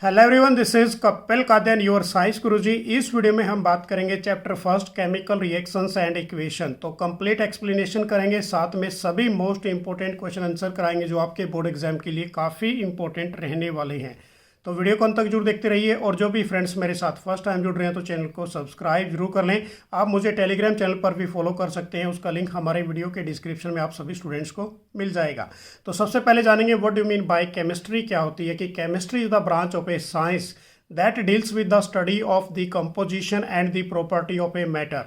Hello everyone, this is Kapil Kadyan your science guruji. इस video में हम बात करेंगे chapter first chemical reactions and equation. तो कंप्लीट एक्सप्लेनेशन करेंगे, साथ में सभी मोस्ट इंपॉर्टेंट क्वेश्चन आंसर कराएंगे जो आपके बोर्ड एग्जाम के लिए काफ़ी इंपॉर्टेंट रहने वाले हैं। तो वीडियो को अंत तक जरूर देखते रहिए और जो भी फ्रेंड्स मेरे साथ फर्स्ट टाइम जुड़ रहे हैं तो चैनल को सब्सक्राइब जरूर कर लें। आप मुझे टेलीग्राम चैनल पर भी फॉलो कर सकते हैं, उसका लिंक हमारे वीडियो के डिस्क्रिप्शन में आप सभी स्टूडेंट्स को मिल जाएगा। तो सबसे पहले जानेंगे what do mean bye chemistry क्या होती है। कि chemistry is the branch of A science that deals with the study of the composition and the property of a matter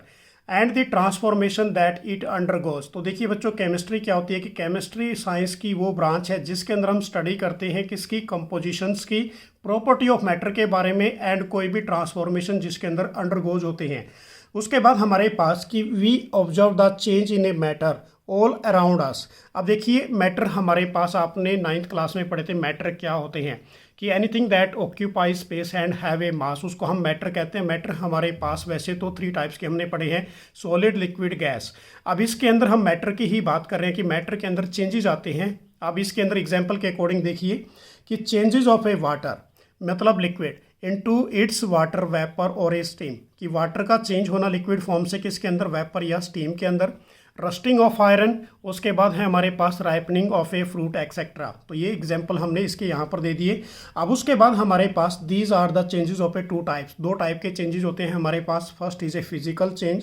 and the transformation that it undergoes। तो देखिए बच्चों, chemistry क्या होती है कि केमिस्ट्री साइंस की वो ब्रांच है जिसके अंदर हम स्टडी करते हैं किसकी, कंपोजिशंस की, प्रॉपर्टी ऑफ मैटर के बारे में एंड कोई भी ट्रांसफॉर्मेशन जिसके अंदर अंडरगोज होते हैं। उसके बाद हमारे पास कि we observe the change in a matter all around us. अब देखिए मैटर हमारे पास, आपने 9th क्लास में पढ़े थे मैटर क्या होते हैं कि anything that occupy space and have a mass, उसको हम मैटर कहते हैं। मैटर हमारे पास वैसे तो 3 टाइप्स के हमने पढ़े हैं, सॉलिड, लिक्विड, गैस। अब इसके अंदर हम मैटर की ही बात कर रहे हैं कि मैटर के अंदर चेंजेस आते हैं। अब इसके अंदर एग्जाम्पल के अकॉर्डिंग देखिए कि चेंजेस ऑफ ए वाटर मतलब liquid into its water vapour और ए स्टीम, कि वाटर का चेंज होना लिक्विड फॉर्म से किसके अंदर, वेपर या स्टीम के अंदर। रस्टिंग ऑफ आयरन, उसके बाद है हमारे पास ripening of a fruit etcetera. तो ये एग्जांपल हमने इसके यहाँ पर दे दिए। अब उसके बाद हमारे पास these are the changes of a 2 types, 2 type के चेंजेस होते हैं हमारे पास। First is a physical change,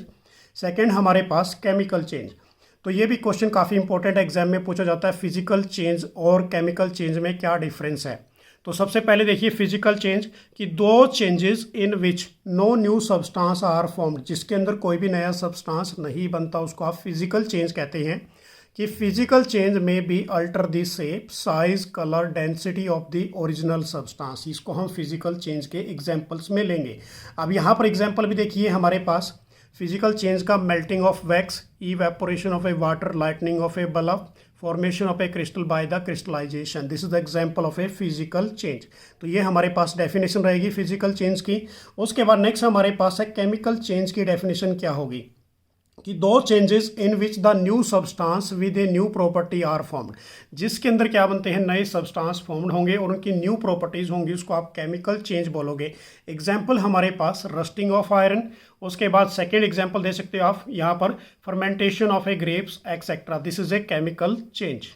second हमारे पास केमिकल चेंज। तो ये भी क्वेश्चन काफ़ी इंपॉर्टेंट एग्जाम में पूछा जाता है, फिजिकल चेंज और केमिकल चेंज में क्या डिफरेंस है। तो सबसे पहले देखिए फिजिकल चेंज कि 2 changes in which no new substance are formed, जिसके अंदर कोई भी नया सब्सटेंस नहीं बनता उसको आप फिजिकल चेंज कहते हैं। कि फिजिकल चेंज में we alter the shape, size, colour, density of the original substance. इसको हम फिजिकल चेंज के एग्जांपल्स में लेंगे। अब यहाँ पर एग्जांपल भी देखिए हमारे पास फिजिकल चेंज का, melting of wax, evaporation of a water, lightning of a bulb, formation of a crystal by the crystallisation. This is the example of a physical change. तो ये हमारे पास डेफिनेशन रहेगी फिजिकल चेंज की। उसके बाद next हमारे पास है केमिकल चेंज की डेफिनेशन क्या होगी कि 2 changes in which the new substance with a new property are formed, जिसके अंदर क्या बनते हैं, नए सब्सटेंस फॉर्म्ड होंगे और उनकी न्यू प्रॉपर्टीज होंगी, उसको आप केमिकल चेंज बोलोगे। एग्जाम्पल हमारे पास रस्टिंग ऑफ आयरन, उसके बाद सेकेंड एग्जाम्पल दे सकते हो आप यहाँ पर fermentation of A grapes etcetera. This is a chemical change.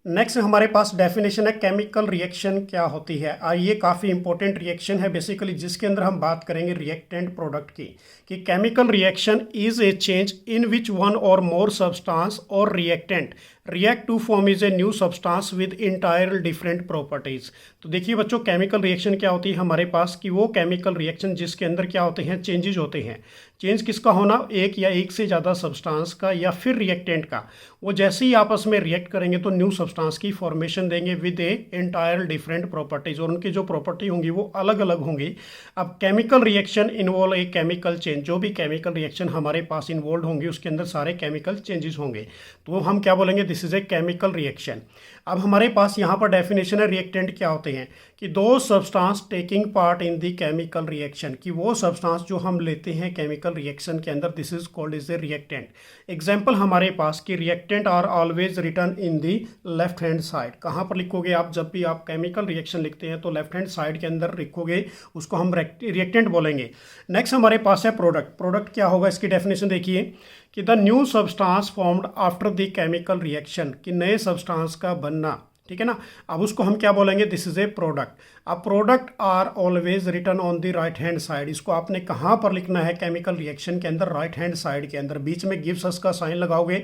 Next हमारे पास डेफिनेशन है केमिकल रिएक्शन क्या होती है। ये काफ़ी इंपॉर्टेंट रिएक्शन है बेसिकली, जिसके अंदर हम बात करेंगे रिएक्टेंट प्रोडक्ट की। कि chemical reaction is a change in which one or more substance or reactant react to form is a new substance with entire different properties. तो देखिए बच्चों, केमिकल रिएक्शन क्या होती है हमारे पास कि वो केमिकल रिएक्शन जिसके अंदर क्या होते हैं, चेंजेस होते हैं। चेंज किसका होना, एक या एक से ज़्यादा सब्सटेंस का या फिर रिएक्टेंट का। वो जैसे ही आपस में रिएक्ट करेंगे तो न्यू सब्सटेंस की फॉर्मेशन देंगे with A entire different properties, और उनकी जो प्रॉपर्टी होंगी वो अलग अलग होंगी। अब chemical reaction involve a chemical change, जो भी केमिकल रिएक्शन हमारे पास इन्वॉल्व होंगे उसके अंदर सारे केमिकल चेंजेस होंगे, तो हम क्या बोलेंगे, this is a chemical reaction. अब हमारे पास यहाँ पर डेफिनेशन है रिएक्टेंट क्या होते हैं कि 2 substance taking part in the chemical reaction, कि वो सब्सटेंस जो हम लेते हैं केमिकल रिएक्शन के अंदर, this is called is a reactant. Example हमारे पास कि reactant are always written in the left hand side. कहाँ पर लिखोगे आप, जब भी आप केमिकल रिएक्शन लिखते हैं तो लेफ्ट हैंड साइड के अंदर लिखोगे, उसको हम रिएक्टेंट बोलेंगे। नेक्स्ट हमारे पास है प्रोडक्ट। प्रोडक्ट क्या होगा, इसकी डेफिनेशन देखिए कि the new substance formed after the chemical reaction, कि नए सब्सटेंस का बनना, ठीक है ना। अब उसको हम क्या बोलेंगे, दिस इज ए प्रोडक्ट। अब product are always written on the right hand side, इसको आपने कहाँ पर लिखना है, केमिकल रिएक्शन के अंदर राइट हैंड साइड के अंदर, बीच में गिब्स का साइन लगाओगे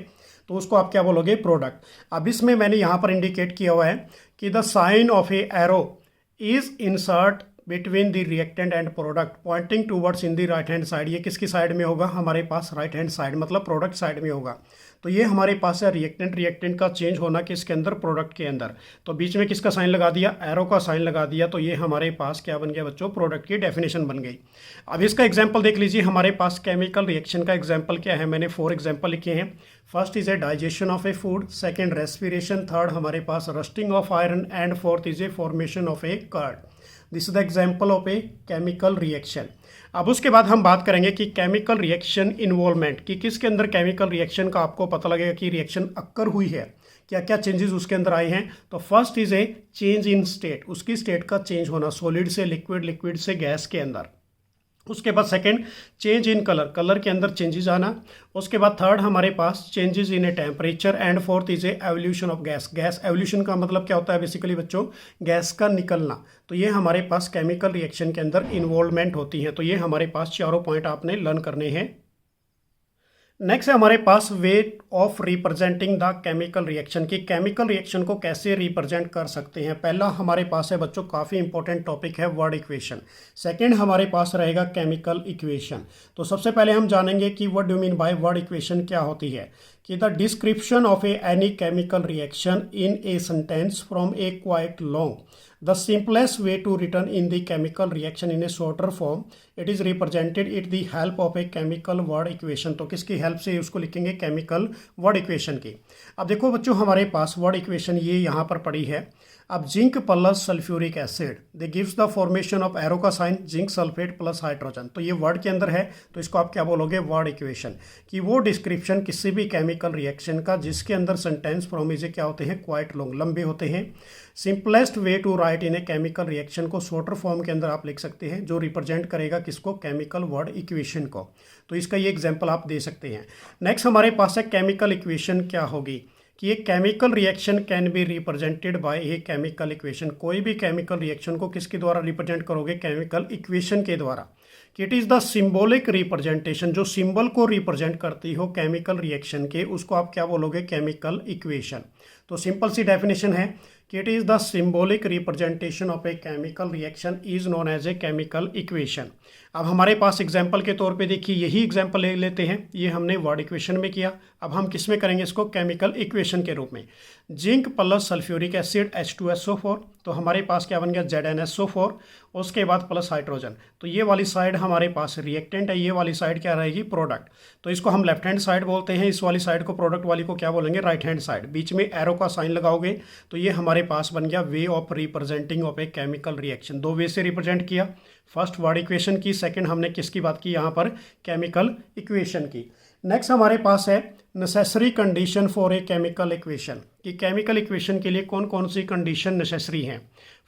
तो उसको आप क्या बोलोगे, प्रोडक्ट। अब इसमें मैंने यहाँ पर इंडिकेट किया हुआ है कि the sign of a arrow is insert between the reactant and product pointing towards in the right hand side. ये किसकी साइड में होगा, हमारे पास राइट हैंड साइड, मतलब प्रोडक्ट साइड में होगा। तो ये हमारे पास है रिएक्टेंट, रिएक्टेंट का चेंज होना किसके अंदर, प्रोडक्ट के अंदर। तो बीच में किसका साइन लगा दिया, एरो का साइन लगा दिया, तो ये हमारे पास क्या बन गया बच्चों, प्रोडक्ट की डेफिनेशन बन गई। अब इसका एग्जाम्पल देख लीजिए, हमारे पास केमिकल रिएक्शन का एग्जाम्पल क्या है, मैंने 4 एग्जाम्पल लिखे हैं। First is a digestion of a food, second respiration, third हमारे पास rusting of iron and fourth is a formation of a curd. This is the example of a chemical reaction. अब उसके बाद हम बात करेंगे कि केमिकल रिएक्शन इन्वॉल्वमेंट, कि किसके अंदर केमिकल रिएक्शन का आपको पता लगेगा कि रिएक्शन अक्कर हुई है, क्या क्या चेंजेस उसके अंदर आए हैं। तो first is a change in state, उसकी स्टेट का चेंज होना, सॉलिड से लिक्विड, लिक्विड से गैस के अंदर। उसके बाद second change in colour, colour के अंदर चेंजेस आना। उसके बाद थर्ड हमारे पास changes in a temperature and fourth is a evolution of gas. Gas evolution का मतलब क्या होता है बेसिकली बच्चों, गैस का निकलना। तो ये हमारे पास केमिकल रिएक्शन के अंदर इन्वॉल्वमेंट होती है। तो ये हमारे पास चारों पॉइंट आपने लर्न करने हैं। नेक्स्ट है हमारे पास way of representing the chemical reaction, की केमिकल रिएक्शन को कैसे रिप्रेजेंट कर सकते हैं। पहला हमारे पास है बच्चों काफ़ी इंपॉर्टेंट टॉपिक है वर्ड इक्वेशन। सेकंड हमारे पास रहेगा केमिकल इक्वेशन। तो सबसे पहले हम जानेंगे कि what do mean by word equation क्या होती है। कि the description of A any chemical reaction in a sentence from A quite long, the simplest way to written in the chemical reaction in a shorter form, it is represented with the help of a chemical word equation। तो किसकी help से उसको लिखेंगे, chemical word equation की। अब देखो बच्चों हमारे पास वर्ड इक्वेशन ये यहाँ पर पड़ी है। अब zinc plus sulphuric acid they gives the formation of arrow का sign zinc sulphate plus hydrogen. तो ये वर्ड के अंदर है, तो इसको आप क्या बोलोगे, वर्ड इक्वेशन। कि वो डिस्क्रिप्शन किसी भी केमिकल रिएक्शन का जिसके अंदर सेंटेंस फ्रॉम क्या होते हैं, क्वाइट लॉन्ग, लंबे होते हैं। Simplest way to write in a chemical reaction को शॉर्टर फॉर्म के अंदर आप लिख सकते हैं, जो रिप्रेजेंट करेगा किसको, केमिकल वर्ड इक्वेशन को। तो इसका ये एग्जांपल आप दे सकते हैं। नेक्स्ट हमारे पास है केमिकल इक्वेशन क्या होगी, कि ये chemical reaction can be represented by A chemical equation. कोई भी केमिकल रिएक्शन को किसके द्वारा रिप्रेजेंट करोगे, केमिकल इक्वेशन के द्वारा। कि it is the symbolic representation, जो सिंबल को रिप्रेजेंट करती हो केमिकल रिएक्शन के, उसको आप क्या बोलोगे, केमिकल इक्वेशन। तो सिंपल सी डेफिनेशन है कि it is the symbolic representation of a chemical reaction is known as a chemical equation. अब हमारे पास एग्जाम्पल के तौर पे देखिए, यही एग्जाम्पल ले लेते हैं, ये हमने वर्ड इक्वेशन में किया। अब हम किस में करेंगे इसको, केमिकल इक्वेशन के रूप में। Zinc plus sulphuric acid H2SO4, तो हमारे पास क्या बन गया, ZnSO4। उसके बाद प्लस हाइड्रोजन, तो ये वाली साइड हमारे पास रिएक्टेंट है, ये वाली साइड क्या रहेगी, प्रोडक्ट। तो इसको हम लेफ्ट हैंड साइड बोलते हैं, इस वाली साइड को, प्रोडक्ट वाली को क्या बोलेंगे, राइट हैंड साइड। बीच में एरो का साइन लगाओगे तो ये हमारे पास बन गया वे of representing of a chemical reaction. दो वे से रिप्रेजेंट किया, फर्स्ट वर्ड इक्वेशन की, सेकंड हमने किसकी बात की यहाँ पर, केमिकल इक्वेशन की। नेक्स्ट हमारे पास है necessary condition for a chemical equation, कि केमिकल इक्वेशन के लिए कौन कौन सी कंडीशन नेसेसरी हैं।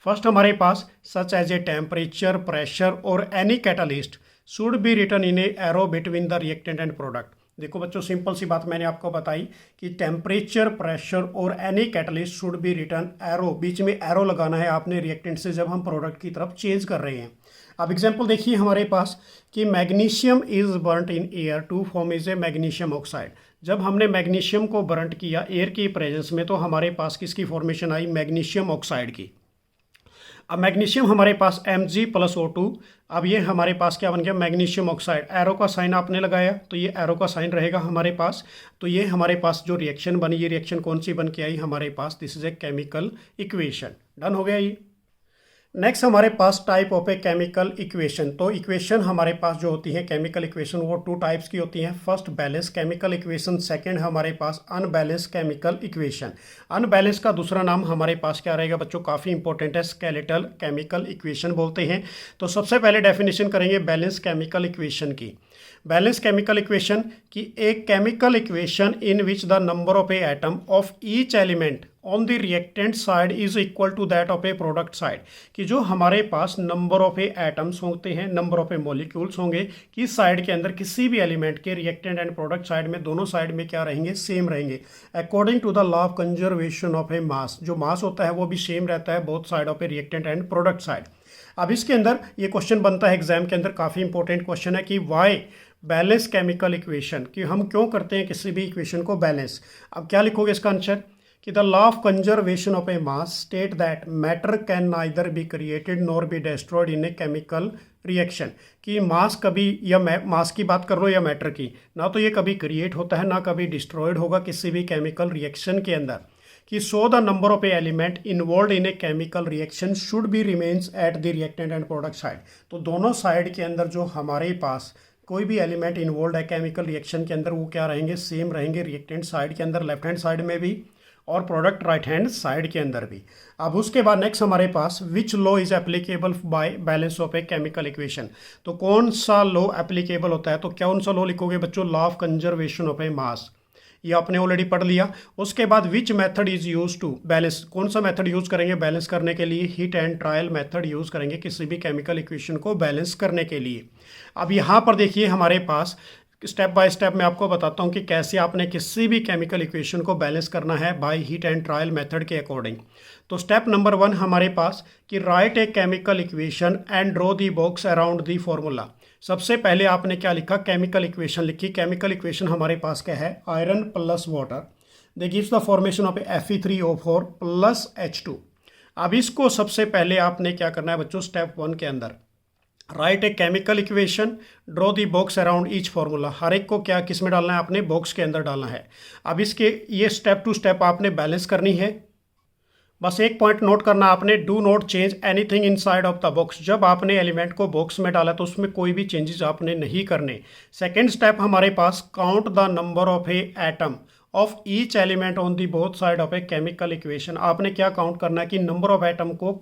फर्स्ट हमारे पास such as a temperature, pressure और any catalyst should be written in a arrow between the reactant and product. देखो बच्चों सिंपल सी बात मैंने आपको बताई कि टेम्परेचर, प्रेशर और any catalyst should be return arrow, बीच में एरो लगाना है आपने रिएक्टेंट से जब हम प्रोडक्ट की तरफ चेंज कर रहे हैं। अब एग्जांपल देखिए हमारे पास कि magnesium is burnt in air to form is a magnesium oxide. जब हमने मैग्नीशियम को बर्न्ट किया एयर की प्रेजेंस में, तो हमारे पास किसकी फॉर्मेशन आई, मैग्नीशियम ऑक्साइड की। अब मैग्नीशियम हमारे पास Mg+O2, अब ये हमारे पास क्या बन गया, मैग्नीशियम ऑक्साइड। एरो का साइन आपने लगाया तो ये एरो का साइन रहेगा हमारे पास। तो ये हमारे पास जो रिएक्शन बनी, ये रिएक्शन कौन सी बन के आई हमारे पास, this is a chemical equation. Done हो गया ये। नेक्स्ट हमारे पास type of a chemical equation. तो इक्वेशन हमारे पास जो होती है केमिकल इक्वेशन, वो टू टाइप्स की होती हैं। First balance chemical equation, second हमारे पास अनबैलेंस केमिकल इक्वेशन। अनबैलेंस का दूसरा नाम हमारे पास क्या रहेगा बच्चों, काफ़ी इंपॉर्टेंट है, स्केलेटल केमिकल इक्वेशन बोलते हैं। तो सबसे पहले डेफिनेशन करेंगे बैलेंस केमिकल इक्वेशन की। बैलेंस केमिकल इक्वेशन की एक chemical equation in which the number of a atom of each element on the reactant side is equal to that of a product side. कि जो हमारे पास number of a atoms होते हैं, number of A molecules होंगे, कि side के अंदर किसी भी एलिमेंट के रिएक्टेंट एंड प्रोडक्ट साइड में, दोनों साइड में क्या रहेंगे, सेम रहेंगे, according to the law of conservation of a mass. जो मास होता है वो भी सेम रहता है both side of a reactant and product side. अब इसके अंदर ये क्वेश्चन बनता है एग्जाम के अंदर, काफ़ी इंपॉर्टेंट क्वेश्चन है कि वाई बैलेंस केमिकल इक्वेशन, कि हम क्यों करते हैं किसी भी इक्वेशन को बैलेंस। अब क्या लिखोगे इसका आंसर, कि the law of conservation of a mass state that matter can neither be created nor be destroyed in a chemical reaction. कि मास कभी, या मास की बात कर लो या मैटर की, ना तो ये कभी क्रिएट होता है ना कभी डिस्ट्रॉयड होगा किसी भी केमिकल रिएक्शन के अंदर। कि so the number of A element involve in a chemical reaction should be remains at the reactant and product side. तो दोनों साइड के अंदर जो हमारे पास कोई भी एलिमेंट इन्वॉल्व है केमिकल रिएक्शन के अंदर, वो क्या रहेंगे, सेम रहेंगे, रिएक्टेंट साइड के अंदर, लेफ्ट हैंड साइड में भी, और प्रोडक्ट राइट हैंड साइड के अंदर भी। अब उसके बाद नेक्स्ट हमारे पास which law is applicable by balance of a chemical equation. तो कौन सा लॉ एप्लीकेबल होता है, तो कौन सा लॉ लिखोगे बच्चों, law of conservation of a mass. ये आपने ऑलरेडी पढ़ लिया। उसके बाद which method is use to balance, कौन सा मेथड यूज करेंगे बैलेंस करने के लिए, hit and trial method use करेंगे किसी भी केमिकल इक्वेशन को बैलेंस करने के लिए। अब यहाँ पर देखिए हमारे पास स्टेप बाय स्टेप मैं आपको बताता हूँ कि कैसे आपने किसी भी केमिकल इक्वेशन को बैलेंस करना है by heat and trial method के अकॉर्डिंग। तो स्टेप नंबर 1 हमारे पास कि right a chemical equation and draw the box around the formula. सबसे पहले आपने क्या लिखा, केमिकल इक्वेशन लिखी। केमिकल इक्वेशन हमारे पास क्या है, iron plus water they gives the formation of Fe3O4 plus H2। अब इसको सबसे पहले आपने क्या करना है बच्चों, स्टेप 1 के अंदर write a chemical equation draw the box around each formula. हर एक को क्या किस में डालना है, आपने बॉक्स के अंदर डालना है। अब इसके ये स्टेप टू स्टेप आपने बैलेंस करनी है। बस एक पॉइंट नोट करना आपने, do not change anything inside of the box. जब आपने एलिमेंट को बॉक्स में डाला तो उसमें कोई भी चेंजेस आपने नहीं करने। सेकेंड स्टेप हमारे पास count the number of a atom of each element on the both side of a chemical equation. आपने क्या काउंट करना है कि नंबर ऑफ एटम को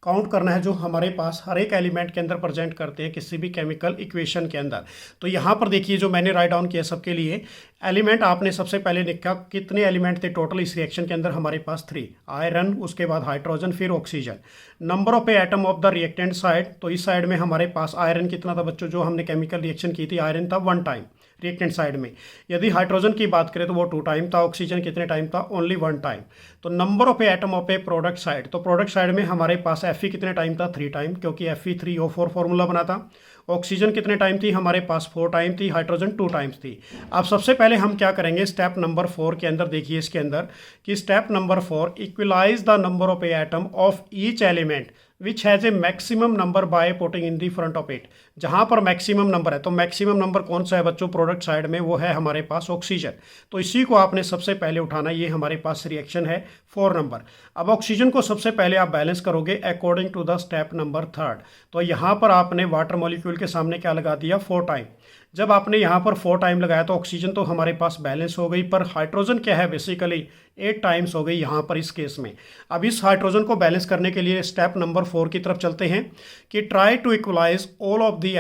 काउंट करना है जो हमारे पास हर एक एलिमेंट के अंदर प्रेजेंट करते हैं किसी भी केमिकल इक्वेशन के अंदर। तो यहाँ पर देखिए जो मैंने राइट डाउन किया सबके लिए एलिमेंट, आपने सबसे पहले लिखा कितने एलिमेंट थे टोटल इस रिएक्शन के अंदर, हमारे पास 3, आयरन, उसके बाद हाइड्रोजन, फिर oxygen. Number of atom of the reactant side, तो इस साइड में हमारे पास आयरन कितना था बच्चों, जो हमने केमिकल रिएक्शन की थी आयरन था 1 टाइम रिएक्टेंट साइड में। यदि हाइड्रोजन की बात करें तो वो 2 टाइम था, ऑक्सीजन कितने टाइम था, ओनली 1 टाइम। तो number of atom of a product side, तो प्रोडक्ट साइड में हमारे पास Fe कितने टाइम था, 3 टाइम, क्योंकि Fe3O4 फॉर्मूला बना था। ऑक्सीजन कितने टाइम थी, हमारे पास 4 टाइम थी, हाइड्रोजन 2 टाइम्स थी। अब सबसे पहले हम क्या करेंगे स्टेप नंबर 4 के अंदर, देखिए इसके अंदर कि step number 4 equalize the number of a atom of each element which has a maximum number by putting in the front of it. जहाँ पर मैक्सिमम नंबर है, तो मैक्सिमम नंबर कौन सा है बच्चों, प्रोडक्ट साइड में वो है हमारे पास ऑक्सीजन। तो इसी को आपने सबसे पहले उठाना, ये हमारे पास रिएक्शन है 4 नंबर। अब ऑक्सीजन को सबसे पहले आप बैलेंस करोगे according to the step number 3। तो यहाँ पर आपने वाटर मॉलिक्यूल के सामने क्या लगा दिया, 4 टाइम। जब आपने यहाँ पर 4 टाइम लगाया तो ऑक्सीजन तो हमारे पास बैलेंस हो गई, पर हाइड्रोजन क्या है बेसिकली 8 टाइम्स हो गई यहाँ पर इस केस में। अब इस हाइड्रोजन को बैलेंस करने के लिए स्टेप नंबर 4 की तरफ चलते हैं कि try to equalize all of the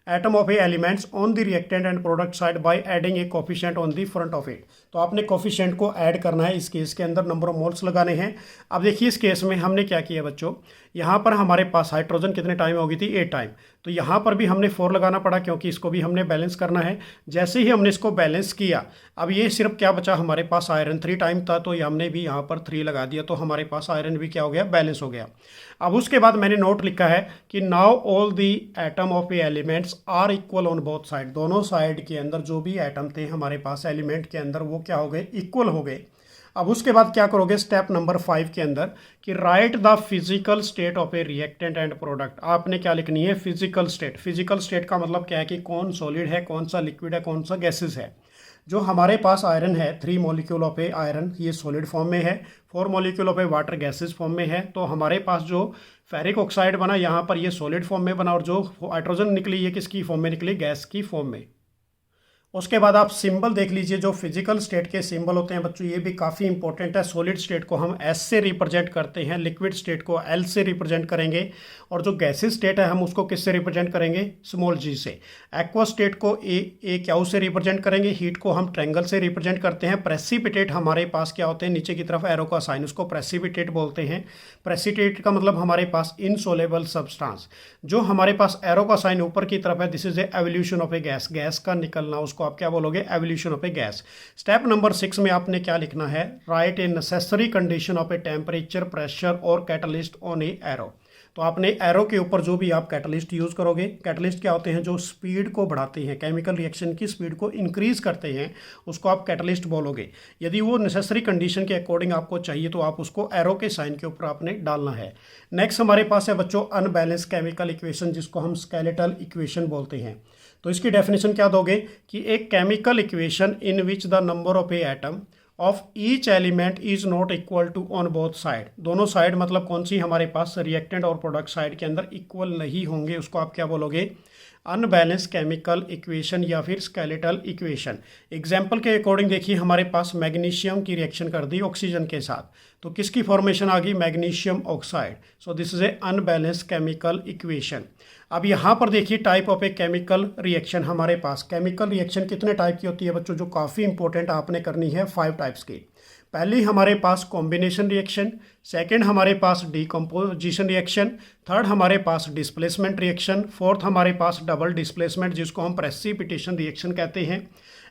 atom of a elements on the reactant and product side by adding a coefficient on the front of it. तो आपने कोफिशिएंट को ऐड करना है, इस केस के अंदर नंबर ऑफ मोल्स लगाने हैं। अब देखिए इस केस में हमने क्या किया बच्चों, यहाँ पर हमारे पास हाइड्रोजन कितने टाइम हो गई थी, 8 टाइम। तो यहाँ पर भी हमने 4 लगाना पड़ा क्योंकि इसको भी हमने बैलेंस करना है। जैसे ही हमने इसको बैलेंस किया, अब ये सिर्फ क्या बचा हमारे पास, आयरन 3 टाइम था, तो ये हमने भी यहाँ पर 3 लगा दिया, तो हमारे पास आयरन भी क्या हो गया, बैलेंस हो गया। अब उसके बाद मैंने नोट लिखा है कि now all the atom of a elements are equal on both side. दोनों साइड के अंदर जो भी एटम थे हमारे पास एलिमेंट के अंदर वो क्या हो गए, इक्वल हो गए। अब उसके बाद क्या करोगे स्टेप नंबर 5 के अंदर कि right the physical state of a reactant and product. आपने क्या लिखनी है, फिजिकल स्टेट। फिजिकल स्टेट का मतलब क्या है कि कौन सॉलिड है, कौन सा लिक्विड है, कौन सा गैसेस है। जो हमारे पास आयरन है 3 मॉलिक्यूल ऑफ ए आयरन, ये सॉलिड फॉर्म में है। 4 molecule of a water gases form में है। तो हमारे पास जो फेरिक ऑक्साइड बना यहाँ पर ये सॉलिड फॉर्म में बना, और जो हाइड्रोजन निकली ये किसकी फॉर्म में निकली, गैस की फॉर्म में। उसके बाद आप सिंबल देख लीजिए, जो फिजिकल स्टेट के सिंबल होते हैं बच्चों ये भी काफ़ी इंपॉर्टेंट है। सॉलिड स्टेट को हम S से रिप्रेजेंट करते हैं, लिक्विड स्टेट को L से रिप्रेजेंट करेंगे, और जो गैसेस स्टेट है हम उसको किससे रिप्रेजेंट करेंगे, स्मॉल g से। एक्वा स्टेट को ए क्यू से रिप्रेजेंट करेंगे, हीट को हम ट्रायंगल से रिप्रेजेंट करते हैं। प्रेसिपिटेट हमारे पास क्या होते हैं, नीचे की तरफ एरो का साइन, उसको प्रेसिपिटेट बोलते हैं। प्रेसिपिटेट का मतलब हमारे पास इनसोलेबल सब्सटेंस। जो हमारे पास एरो का साइन ऊपर की तरफ है, this is a evolution of A gas, gas का निकलना, उसको आप क्या बोलोगे, evolution of A gas. Step number 6 में आपने क्या लिखना है, right a necessary condition of A temperature, pressure और कैटलिस्ट ऑन ए एरो। तो आपने एरो के ऊपर जो भी आप कैटलिस्ट यूज़ करोगे, कैटलिस्ट क्या होते हैं, जो स्पीड को बढ़ाते हैं, केमिकल रिएक्शन की स्पीड को इंक्रीज करते हैं, उसको आप कैटलिस्ट बोलोगे। यदि वो नेसेसरी कंडीशन के अकॉर्डिंग आपको चाहिए तो आप उसको एरो के साइन के ऊपर आपने डालना है। नेक्स्ट हमारे पास है बच्चों अनबैलेंस केमिकल इक्वेशन, जिसको हम स्केलेटल इक्वेशन बोलते हैं। तो इसकी डेफिनेशन क्या दोगे कि एक chemical equation in which the number of a atom of each element is not equal to on both side. दोनों साइड मतलब कौन सी, हमारे पास रिएक्टेंट और प्रोडक्ट साइड के अंदर इक्वल नहीं होंगे, उसको आप क्या बोलोगे, अनबैलेंस केमिकल इक्वेशन या फिर स्केलेटल इक्वेशन। एग्जाम्पल के अकॉर्डिंग देखिए, हमारे पास मैग्नीशियम की रिएक्शन कर दी ऑक्सीजन के साथ, तो किसकी फॉर्मेशन आ गई, magnesium oxide. So this is A unbalanced chemical equation. अब यहाँ पर देखिए type of a chemical reaction हमारे पास। केमिकल रिएक्शन कितने टाइप की होती है बच्चों, जो काफ़ी इंपॉर्टेंट आपने करनी है 5 टाइप्स की। पहली हमारे पास कॉम्बिनेशन रिएक्शन, सेकंड हमारे पास डीकम्पोजिशन रिएक्शन, थर्ड हमारे पास डिस्प्लेसमेंट रिएक्शन, फोर्थ हमारे पास डबल डिस्प्लेसमेंट जिसको हम प्रेसिपिटेशन रिएक्शन कहते हैं,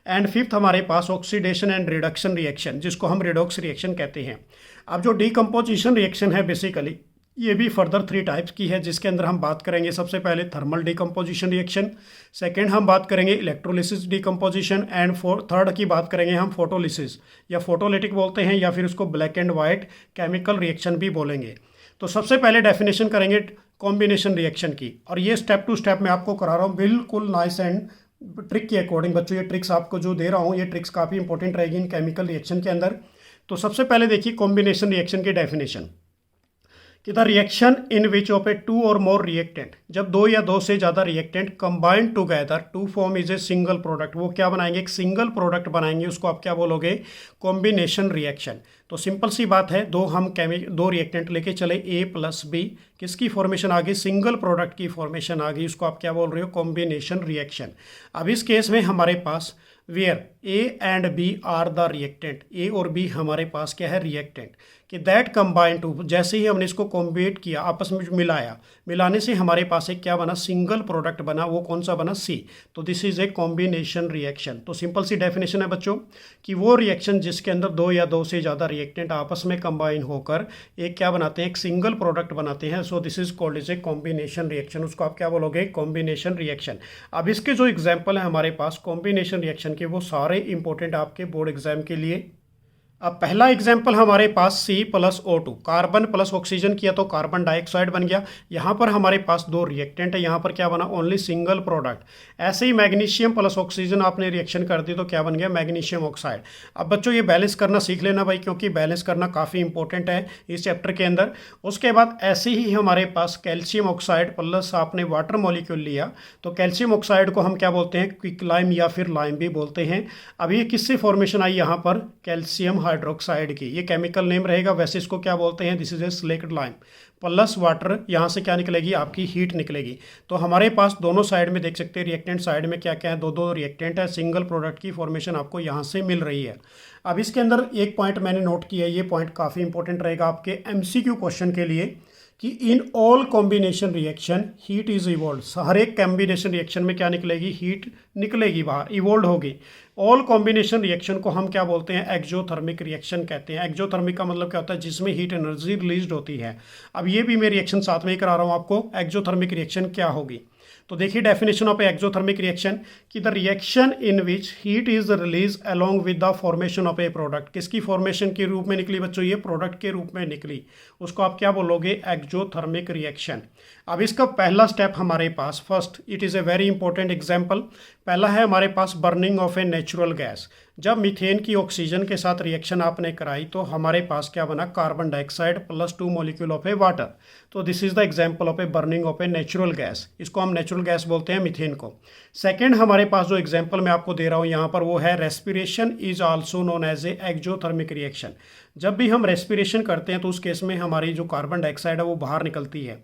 एंड फिफ्थ हमारे पास ऑक्सीडेशन एंड रिडक्शन रिएक्शन जिसको हम रिडॉक्स रिएक्शन कहते हैं। अब जो डीकम्पोजिशन रिएक्शन है बेसिकली ये भी फर्दर 3 टाइप्स की है, जिसके अंदर हम बात करेंगे सबसे पहले थर्मल डीकम्पोजिशन रिएक्शन, सेकंड हम बात करेंगे इलेक्ट्रोलिसिस डीकम्पोजिशन, एंड थर्ड की बात करेंगे हम फोटोलिसिस या फोटोलिटिक बोलते हैं या फिर उसको black and white chemical reaction भी बोलेंगे। तो सबसे पहले डेफिनेशन करेंगे कॉम्बिनेशन रिएक्शन की, और ये स्टेप टू स्टेप मैं आपको करा रहा हूँ बिल्कुल नाइस एंड ट्रिक के अकॉर्डिंग। बच्चों ये ट्रिक्स आपको जो दे रहा हूँ ये ट्रिक्स काफ़ी इंपॉर्टेंट रहेगी इन केमिकल रिएक्शन के अंदर। तो सबसे पहले देखिए कॉम्बिनेशन रिएक्शन की डेफिनेशन कि the reaction in which of a 2 और मोर रिएक्टेंट, जब 2 या 2 से ज़्यादा reactant combine together to form is a single product, वो क्या बनाएंगे, एक सिंगल प्रोडक्ट बनाएंगे, उसको आप क्या बोलोगे, कॉम्बिनेशन रिएक्शन। तो सिंपल सी बात है, दो रिएक्टेंट लेके चले A प्लस B, किसकी फॉर्मेशन आ गई, सिंगल प्रोडक्ट की फॉर्मेशन आ गई, उसको आप क्या बोल रहे हो, कॉम्बिनेशन रिएक्शन। अब इस केस में हमारे पास where A and B are the reactant, A और B हमारे पास क्या है, रिएक्टेंट, कि दैट कंबाइन टू, जैसे ही हमने इसको कॉम्बिनेट किया आपस में मिलाया, मिलाने से हमारे पास एक क्या बना, सिंगल प्रोडक्ट बना, वो कौन सा बना, C। तो this is a combination reaction. तो सिंपल सी डेफिनेशन है बच्चों कि वो रिएक्शन जिसके अंदर 2 या 2 से ज़्यादा रिएक्टेंट आपस में कंबाइन होकर एक क्या बनाते हैं, एक सिंगल प्रोडक्ट बनाते हैं। सो this is called is a combination reaction, उसको आप क्या बोलोगे, कॉम्बिनेशन रिएक्शन। अब इसके जो एग्जाम्पल है हमारे पास कॉम्बिनेशन रिएक्शन के, वो सारे इंपॉर्टेंट आपके बोर्ड एग्जाम के लिए। अब पहला एग्जाम्पल हमारे पास C plus O2, carbon plus oxygen किया तो कार्बन डाइऑक्साइड बन गया। यहाँ पर हमारे पास 2 रिएक्टेंट है, यहाँ पर क्या बना, ओनली सिंगल प्रोडक्ट। ऐसे ही मैग्नीशियम प्लस ऑक्सीजन आपने रिएक्शन कर दी तो क्या बन गया, मैग्नीशियम ऑक्साइड। अब बच्चों ये बैलेंस करना सीख लेना भाई, क्योंकि बैलेंस करना काफ़ी इंपॉर्टेंट है इस चैप्टर के अंदर। उसके बाद ऐसे ही हमारे पास कैल्शियम ऑक्साइड प्लस आपने वाटर मॉलिक्यूल लिया, तो कैल्शियम ऑक्साइड को हम क्या बोलते हैं, क्विक लाइम या फिर लाइम भी बोलते हैं। अब ये किससे फॉर्मेशन आई, यहाँ पर कैल्शियम हाइड्रोक्साइड की, ये केमिकल नेम रहेगा। वैसे इसको क्या बोलते हैं, this is A slaked lime plus water, यहाँ से क्या निकलेगी, आपकी हीट निकलेगी। तो हमारे पास दोनों साइड में देख सकते हैं, रिएक्टेंट साइड में क्या क्या है, 2 रिएक्टेंट है, सिंगल प्रोडक्ट की फॉर्मेशन आपको यहाँ से मिल रही है। अब इसके अंदर एक पॉइंट मैंने नोट किया है, ये पॉइंट काफ़ी इंपॉर्टेंट रहेगा आपके MCQ क्वेश्चन के लिए, कि in all combination reaction heat is evolve. हर एक कॉम्बिनेशन रिएक्शन में क्या निकलेगी, हीट निकलेगी बाहर, इवॉल्व होगी। ऑल कॉम्बिनेशन रिएक्शन को हम क्या बोलते हैं, एक्सोथर्मिक रिएक्शन कहते हैं। एक्सोथर्मिक का मतलब क्या होता है, जिसमें हीट एनर्जी रिलीज होती है। अब ये भी मैं रिएक्शन साथ में ही करा रहा हूँ आपको, एक्सोथर्मिक रिएक्शन क्या होगी। तो देखिए डेफिनेशन ऑफ एक्सोथर्मिक रिएक्शन कि the reaction in which heat is release along with the formation of a product. किसकी फॉर्मेशन के रूप में निकली बच्चों, ये प्रोडक्ट के रूप में निकली, उसको आप क्या बोलोगे, एक्सोथर्मिक रिएक्शन। अब इसका पहला स्टेप हमारे पास, first it is a very important example. पहला है हमारे पास burning of a natural gas. जब मीथेन की ऑक्सीजन के साथ रिएक्शन आपने कराई तो हमारे पास क्या बना, carbon dioxide plus 2 molecule of a water. तो this is the example of a burning of a natural gas, इसको हम नेचुरल गैस बोलते हैं मीथेन को। सेकंड हमारे पास जो एग्जांपल मैं आपको दे रहा हूँ यहाँ पर, वो है respiration is also known as a exothermic reaction. जब भी हम रेस्पिरेशन करते हैं तो उस केस में हमारी जो कार्बन डाइऑक्साइड है वो बाहर निकलती है।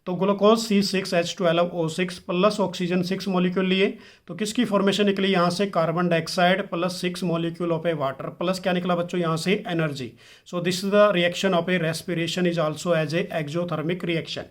तो glucose C6H12O6 plus oxygen 6 molecule लिए, तो किसकी फॉर्मेशन निकली, यहाँ से carbon dioxide plus 6 molecule of a water, plus क्या निकला बच्चों, यहाँ से energy. So this is the reaction of a respiration is also as a exothermic reaction.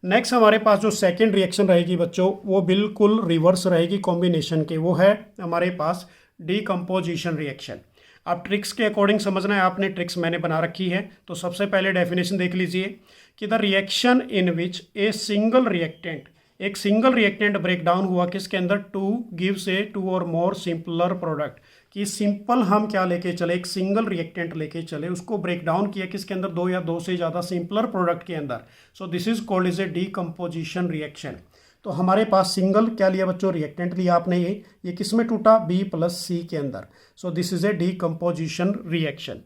Next हमारे पास जो सेकेंड रिएक्शन रहेगी बच्चों, वो बिल्कुल रिवर्स रहेगी कॉम्बिनेशन के, वो है हमारे पास डीकम्पोजिशन रिएक्शन। अब ट्रिक्स के अकॉर्डिंग समझना है आपने, ट्रिक्स मैंने बना रखी है। तो सबसे पहले डेफिनेशन देख लीजिए कि the reaction in which a single reactant, एक सिंगल रिएक्टेंट ब्रेक डाउन हुआ किसके अंदर, 2 गिव्स ए 2 और मोर सिंपलर प्रोडक्ट। कि सिंपल हम क्या लेके चले, एक सिंगल रिएक्टेंट लेके चले, उसको ब्रेक डाउन किया किसके अंदर, 2 या 2 से ज़्यादा सिंपलर प्रोडक्ट के अंदर। So this is called is a decomposition reaction. तो हमारे पास सिंगल क्या लिया बच्चों, रिएक्टेंट लिया आपने, ये किस में टूटा, B प्लस C के अंदर। So this is a decomposition reaction.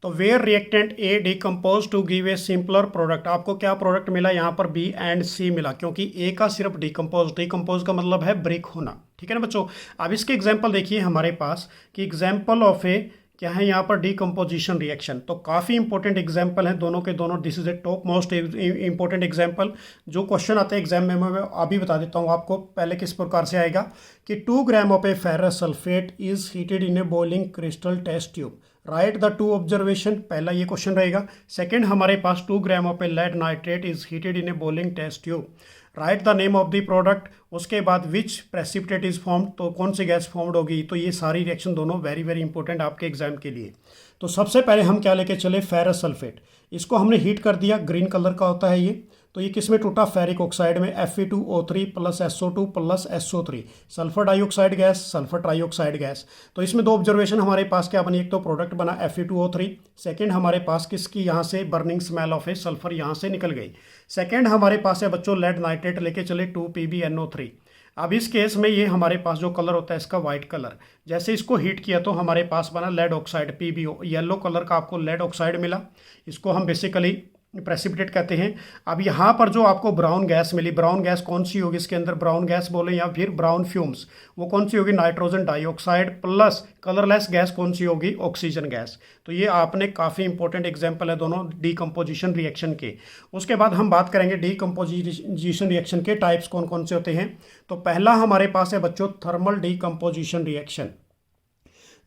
तो where reactant A decompose to give a simpler product, आपको क्या प्रोडक्ट मिला, यहाँ पर B एंड C मिला, क्योंकि A का सिर्फ डिकम्पोज का मतलब है ब्रेक होना, ठीक है ना बच्चों। अब इसके एग्जाम्पल देखिए हमारे पास कि एग्जाम्पल ऑफ ए क्या है यहाँ पर डीकम्पोजिशन रिएक्शन। तो काफ़ी इंपॉर्टेंट एग्जाम्पल हैं दोनों के दोनों। This is A top most important example. जो क्वेश्चन आते हैं एग्जाम में मैं अभी बता देता हूँ आपको। पहले किस प्रकार से आएगा कि 2 gram of a ferrous sulphate is heated in a boiling crystal test tube, write the 2 observation. पहला ये क्वेश्चन रहेगा। सेकंड हमारे पास 2 gram of a lead nitrate is heated in a boiling test tube, write the name of the product. उसके बाद विच precipitate is formed, तो कौन सी gas formed होगी। तो ये सारी रिएक्शन दोनों वेरी वेरी इंपॉर्टेंट आपके एग्जाम के लिए। तो सबसे पहले हम क्या लेके चले, फेरस सल्फेट। इसको हमने हीट कर दिया, ग्रीन कलर का होता है ये। तो ये किस में टूटा, फेरिक ऑक्साइड में, Fe2O3 plus SO2 plus SO3, sulphur dioxide gas, sulphur trioxide gas. तो इसमें 2 ऑब्जर्वेशन हमारे पास क्या बनी, एक तो प्रोडक्ट बना Fe2O3, सेकेंड हमारे पास किसकी यहाँ से burning smell of A sulphur यहाँ से निकल गई। सेकेंड हमारे पास है बच्चों लेड नाइट्रेट लेके चले 2PbNO3। अब इस केस में ये हमारे पास जो कलर होता है इसका वाइट कलर, जैसे इसको हीट किया तो हमारे पास बना lead oxide PbO, yellow colour का आपको लेड ऑक्साइड मिला। इसको हम बेसिकली प्रेसिपिटेट कहते हैं। अब यहाँ पर जो आपको ब्राउन गैस मिली, ब्राउन गैस कौन सी होगी, इसके अंदर ब्राउन गैस बोले या फिर ब्राउन फ्यूम्स, वो कौन सी होगी, nitrogen dioxide plus colourless gas कौन सी होगी, ऑक्सीजन गैस। तो ये आपने काफ़ी इंपॉर्टेंट एग्जाम्पल है दोनों डीकम्पोजिशन रिएक्शन के। उसके बाद हम बात करेंगे डीकम्पोजिशन रिएक्शन के टाइप्स कौन कौन से होते हैं। तो पहला हमारे पास है बच्चों थर्मल डीकम्पोजिशन रिएक्शन,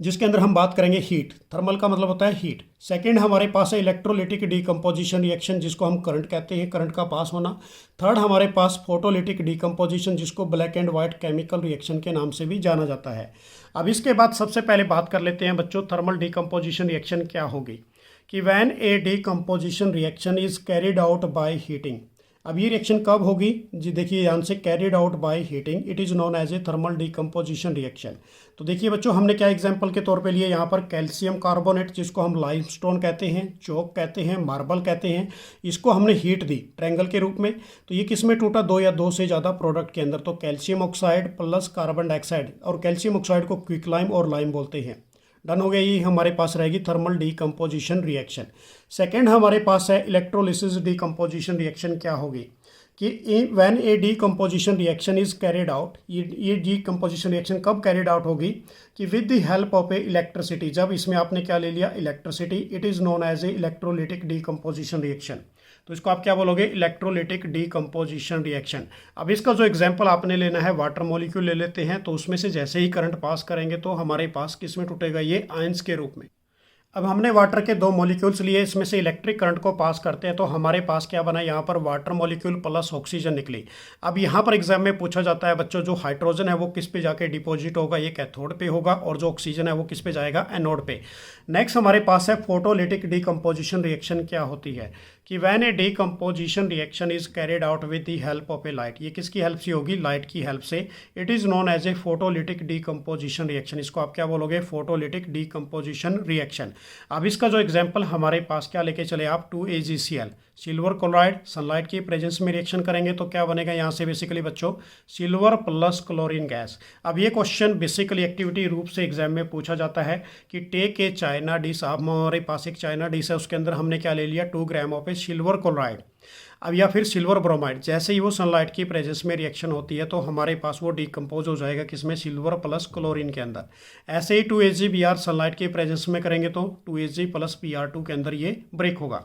जिसके अंदर हम बात करेंगे हीट। थर्मल का मतलब होता है हीट। सेकंड हमारे पास है इलेक्ट्रोलिटिक डीकम्पोजिशन रिएक्शन, जिसको हम करंट कहते हैं, करंट का पास होना। थर्ड हमारे पास फोटोलिटिक डीकम्पोजिशन, जिसको black and white chemical reaction के नाम से भी जाना जाता है। अब इसके बाद सबसे पहले बात कर लेते हैं बच्चों थर्मल डीकम्पोजिशन रिएक्शन क्या होगी, कि when a decomposition reaction is carried out by heating. अब ये रिएक्शन कब होगी जी, देखिए ध्यान से, carried out by heating, it is known as a thermal decomposition reaction. तो देखिए बच्चों हमने क्या एग्जांपल के तौर पे लिए यहाँ पर कैल्शियम कार्बोनेट, जिसको हम लाइमस्टोन कहते हैं, चौक कहते हैं, मार्बल कहते हैं, इसको हमने हीट दी ट्रायंगल के रूप में। तो ये किस में टूटा, 2 या 2 से ज़्यादा प्रोडक्ट के अंदर। तो calcium oxide plus carbon dioxide, और कैल्शियम ऑक्साइड को क्विकलाइम और लाइम बोलते हैं। डन हो गया, ये हमारे पास रहेगी थर्मल डीकम्पोजिशन रिएक्शन। सेकेंड हमारे पास है इलेक्ट्रोलिसिस डीकम्पोजिशन रिएक्शन। क्या होगी कि when a decomposition reaction is carried out, ये डीकम्पोजिशन रिएक्शन कब कैरिड आउट होगी, कि with the help of a electricity. जब इसमें आपने क्या ले लिया, electricity, it is known as a electrolytic decomposition reaction. तो इसको आप क्या बोलोगे, इलेक्ट्रोलिटिक डीकम्पोजिशन रिएक्शन। अब इसका जो एग्जांपल आपने लेना है, वाटर मॉलिक्यूल ले लेते हैं। तो उसमें से जैसे ही करंट पास करेंगे तो हमारे पास किस में टूटेगा, ये आयंस के रूप में। अब हमने वाटर के 2 मॉलिक्यूल्स लिए, इसमें से इलेक्ट्रिक करंट को पास करते हैं तो हमारे पास क्या बना, यहाँ पर वाटर मॉलिक्यूल प्लस ऑक्सीजन निकली। अब यहाँ पर एग्जाम में पूछा जाता है बच्चों, जो हाइड्रोजन है वो किस पे जाके डिपॉजिट होगा, ये कैथोड पे होगा, और जो ऑक्सीजन है वो किस पे जाएगा, एनोड पे। नेक्स्ट हमारे पास है फोटोलिटिक डीकम्पोजिशन रिएक्शन। क्या होती है कि when a decomposition reaction is carried out with the help of a light, ये किसकी हेल्प से होगी, लाइट की हेल्प से। It is known as a photolytic decomposition reaction. इसको आप क्या बोलोगे, फोटोलिटिक डीकम्पोजिशन रिएक्शन। अब इसका जो एग्जांपल हमारे पास क्या लेके चले आप, 2AgCl, सिल्वर क्लोराइड, सनलाइट की प्रेजेंस में रिएक्शन करेंगे तो क्या बनेगा, यहाँ से बेसिकली बच्चों सिल्वर प्लस क्लोरीन गैस। अब ये क्वेश्चन बेसिकली एक्टिविटी रूप से एग्जाम में पूछा जाता है कि टेक ए चाइना डिश। अब हमारे पास एक चाइना डिश है, उसके अंदर हमने क्या ले लिया, 2 gram of A silver chloride. अब या फिर सिल्वर ब्रोमाइड, जैसे ही वो सनलाइट की प्रेजेंस में रिएक्शन होती है तो हमारे पास वो डिकम्पोज हो जाएगा किसमें, सिल्वर प्लस क्लोरीन के अंदर। ऐसे ही 2AgBr सनलाइट की प्रेजेंस में करेंगे तो 2Ag प्लस Br2 के अंदर ये ब्रेक होगा।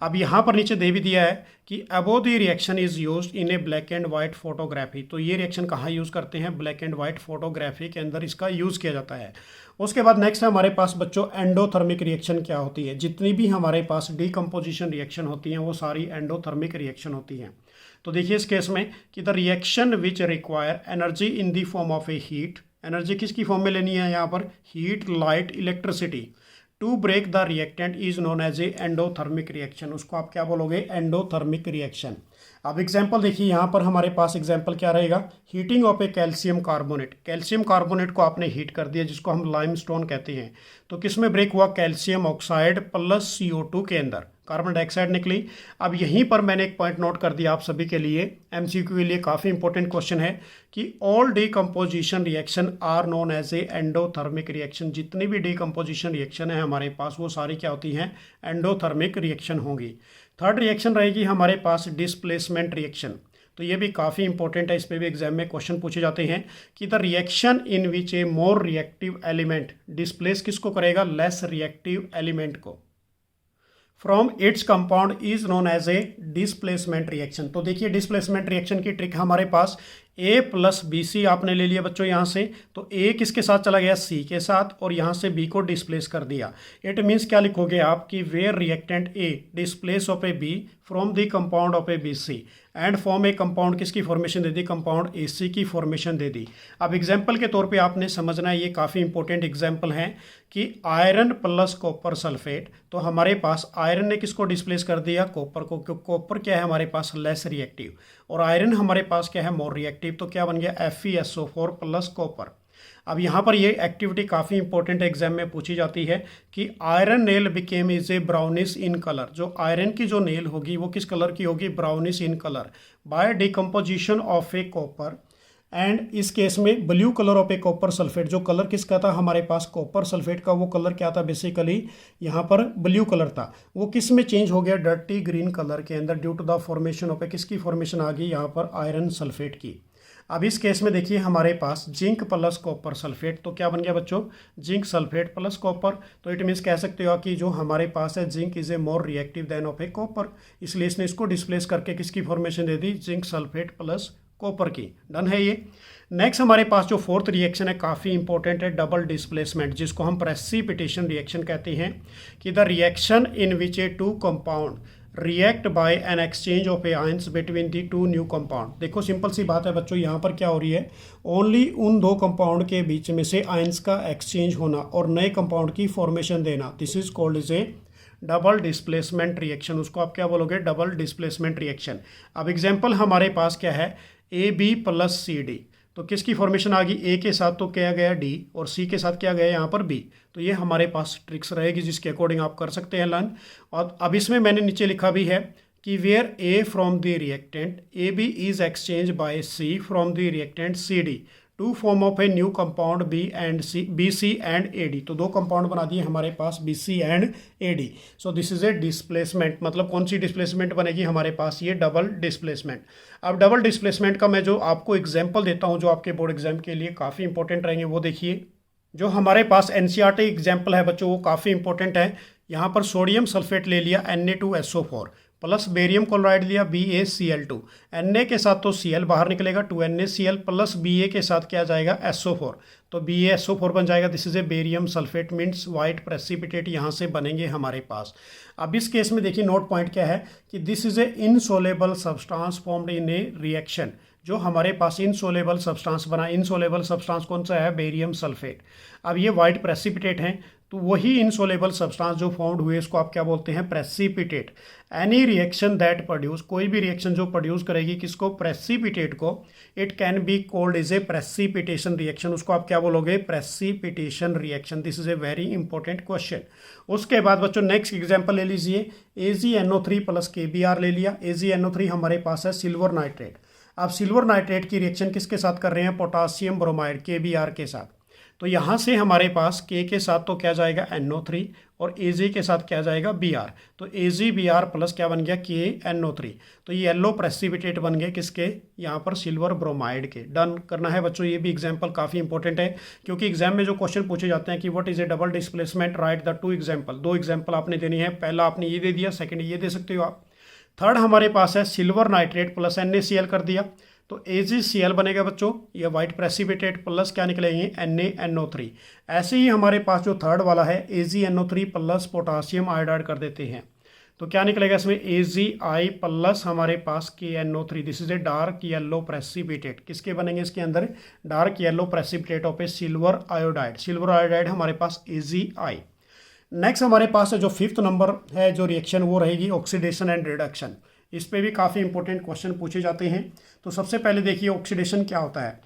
अब यहाँ पर नीचे दे भी दिया है कि above the reaction is used in A black and white photography. तो ये रिएक्शन कहाँ यूज़ करते हैं, ब्लैक एंड वाइट फोटोग्राफी के अंदर इसका यूज़ किया जाता है। उसके बाद नेक्स्ट है हमारे पास बच्चों एंडोथर्मिक रिएक्शन। क्या होती है, जितनी भी हमारे पास डीकम्पोजिशन रिएक्शन होती हैं वो सारी एंडोथर्मिक रिएक्शन होती हैं। तो देखिए इस केस में कि the reaction which require energy in the form of a heat, energy किसकी फॉर्म में लेनी है यहाँ पर, heat, light, electricity, to break the reactant is known as a endothermic reaction. उसको आप क्या बोलोगे, एंडोथर्मिक रिएक्शन। अब एग्जाम्पल देखिए यहाँ पर हमारे पास एग्जाम्पल क्या रहेगा, heating of A calcium carbonate. Calcium carbonate को आपने हीट कर दिया, जिसको हम लाइमस्टोन कहते हैं। तो किस में ब्रेक हुआ, कैल्शियम ऑक्साइड प्लस CO2 के अंदर कार्बन डाइऑक्साइड निकली। अब यहीं पर मैंने एक पॉइंट नोट कर दिया आप सभी के लिए, MCQ के लिए काफ़ी इंपॉर्टेंट क्वेश्चन है कि all decomposition reaction are known as a endothermic reaction. जितनी भी डीकम्पोजिशन रिएक्शन है हमारे पास वो सारी क्या होती हैं, एंडोथर्मिक रिएक्शन होंगी। थर्ड रिएक्शन रहेगी हमारे पास डिस्प्लेसमेंट रिएक्शन। तो ये भी काफ़ी इंपॉर्टेंट है, इस पर भी एग्जाम में क्वेश्चन पूछे जाते हैं कि the reaction in which a more reactive element displace किसको करेगा, लेस रिएक्टिव एलिमेंट को, from its compound is known as a displacement reaction. तो देखिए डिस्प्लेसमेंट रिएक्शन की ट्रिक हमारे पास A प्लस बी सी आपने ले लिया बच्चों यहाँ से, तो A किसके साथ चला गया, C के साथ, और यहाँ से B को डिस्प्लेस कर दिया। इट मीन्स क्या लिखोगे आप कि where reactant A displace of a B from the compound of a BC and form a compound, किसकी फॉर्मेशन दे दी, कंपाउंड AC की फॉर्मेशन दे दी। अब एग्जाम्पल के तौर पे आपने समझना है, ये काफ़ी इंपॉर्टेंट एग्जाम्पल है कि आयरन प्लस कॉपर सल्फेट, तो हमारे पास आयरन ने किसको डिस्प्लेस कर दिया, कॉपर को, क्योंकि कॉपर क्या है हमारे पास लेस रिएक्टिव और आयरन हमारे पास क्या है मोर रिएक्टिव, तो क्या बन गया FeSO4 प्लस कॉपर। अब यहाँ पर ये एक्टिविटी काफ़ी इंपॉर्टेंट एग्जाम में पूछी जाती है कि iron nail became is a brownish in colour, जो आयरन की जो नेल होगी वो किस कलर की होगी, brownish in colour, by decomposition of A copper. And इस केस में blue colour of A copper sulphate, जो कलर किसका था हमारे पास कॉपर सल्फेट का, वो कलर क्या था बेसिकली यहाँ पर ब्लू कलर था, वो किस में चेंज हो गया, डर्टी ग्रीन कलर के अंदर, due to the formation of a, किसकी फॉर्मेशन आ गई यहाँ पर, आयरन सल्फेट की। अब इस केस में देखिए हमारे पास जिंक प्लस कॉपर सल्फेट, तो क्या बन गया बच्चों, जिंक सल्फेट प्लस कॉपर। तो इट मीन्स कह सकते हो कि जो हमारे पास है zinc is a more reactive than of A copper, इसलिए इसने इसको डिस्प्लेस करके किसकी फॉर्मेशन दे दी, जिंक सल्फेट प्लस कॉपर की। डन है ये। नेक्स्ट हमारे पास जो फोर्थ रिएक्शन है काफ़ी इंपॉर्टेंट है, डबल डिस्प्लेसमेंट, जिसको हम प्रेसिपिटेशन रिएक्शन कहते हैं कि the reaction in which a two compound react by an exchange of a ions between the two new compound. देखो सिंपल सी बात है बच्चों, यहाँ पर क्या हो रही है, ओनली उन दो कंपाउंड के बीच में से आयंस का एक्सचेंज होना और नए कंपाउंड की फॉर्मेशन देना, this is called is A double displacement reaction. उसको आप क्या बोलोगे, डबल डिस्प्लेसमेंट रिएक्शन। अब एग्जाम्पल हमारे पास क्या है, AB प्लस CD, तो किसकी फॉर्मेशन आ गई, A के साथ तो क्या गया D और C के साथ क्या गया यहाँ पर B। तो ये हमारे पास ट्रिक्स रहेगी जिसके अकॉर्डिंग आप कर सकते हैं लर्न। और अब इसमें मैंने नीचे लिखा भी है कि where A from the reactant AB is exchange by C from the reactant CD to form of a new compound BC and AD। तो दो कंपाउंड बना दिए हमारे पास BC and AD। So this is a displacement, मतलब कौन सी displacement बनेगी हमारे पास, ये डबल डिस्प्लेसमेंट। अब डबल डिस्प्लेसमेंट का मैं जो आपको एग्जाम्पल देता हूँ जो आपके बोर्ड एग्जाम के लिए काफ़ी इंपॉर्टेंट रहेंगे, वो देखिए। जो हमारे पास NCERT एग्जाम्पल है बच्चों वो काफ़ी इंपॉर्टेंट है। यहाँ पर सोडियम सल्फेट ले लिया Na2SO4 प्लस बेरियम क्लोराइड लिया BaCl2, Na के साथ तो Cl बाहर निकलेगा 2NaCl प्लस Ba के साथ क्या जाएगा SO4, तो BaSO4 बन जाएगा। This is A barium sulphate means white precipitate यहाँ से बनेंगे हमारे पास। अब इस केस में देखिए नोट पॉइंट क्या है कि this is A insoluble substance formed in A reaction. जो हमारे पास इनसोलेबल सब्सटेंस बना, इनसोलेबल सब्सटेंस कौन सा है, बेरियम सल्फेट। अब ये वाइट प्रेसिपिटेट हैं, तो वही इनसोलेबल सब्सटेंस जो फॉर्म्ड हुए इसको आप क्या बोलते हैं, precipitate. Any reaction that produce, कोई भी रिएक्शन जो प्रोड्यूस करेगी किसको, प्रेसिपिटेट को, it can be called is A precipitation reaction. उसको आप क्या बोलोगे, precipitation reaction. This is A very important question. उसके बाद बच्चों नेक्स्ट एग्जाम्पल ले लीजिए, AgNO3 प्लस KBr ले लिया। AgNO3 हमारे पास है सिल्वर नाइट्रेट। अब सिल्वर नाइट्रेट की रिएक्शन किसके साथ कर रहे हैं, पोटासियम ब्रोमाइड KBr के साथ। तो यहाँ से हमारे पास K के साथ तो क्या जाएगा NO3 और Ag के साथ क्या जाएगा Br, तो AgBr प्लस क्या बन गया KNO3। तो ये येलो प्रेसिपिटेट बन गए किसके, यहाँ पर सिल्वर ब्रोमाइड के। डन करना है बच्चों, ये भी एग्जाम्पल काफ़ी इंपॉर्टेंट है क्योंकि एग्जाम में जो क्वेश्चन पूछे जाते हैं कि what is A double displacement, right the two example. दो एग्जाम्पल आपने देनी है, पहला आपने ये दे दिया, सेकेंड ये दे सकते हो आप। थर्ड हमारे पास है सिल्वर नाइट्रेट प्लस NaCl कर दिया, तो AgCl बनेगा बच्चों, ये वाइट प्रेसिपिटेट प्लस क्या निकलेंगे NaNO3। ऐसे ही हमारे पास जो थर्ड वाला है AgNO3 प्लस पोटासियम आयोडाइड कर देते हैं, तो क्या निकलेगा इसमें AgI प्लस हमारे पास KNO3। This is a dark yellow precipitate. किसके बनेंगे इसके अंदर, dark yellow precipitate of A silver iodide. Silver iodide हमारे पास AgI। नेक्स्ट हमारे पास जो फिफ्थ नंबर है जो रिएक्शन वो रहेगी ऑक्सीडेशन एंड रिडक्शन। इस पे भी काफ़ी इंपॉर्टेंट क्वेश्चन पूछे जाते हैं। तो सबसे पहले देखिए ऑक्सीडेशन क्या होता है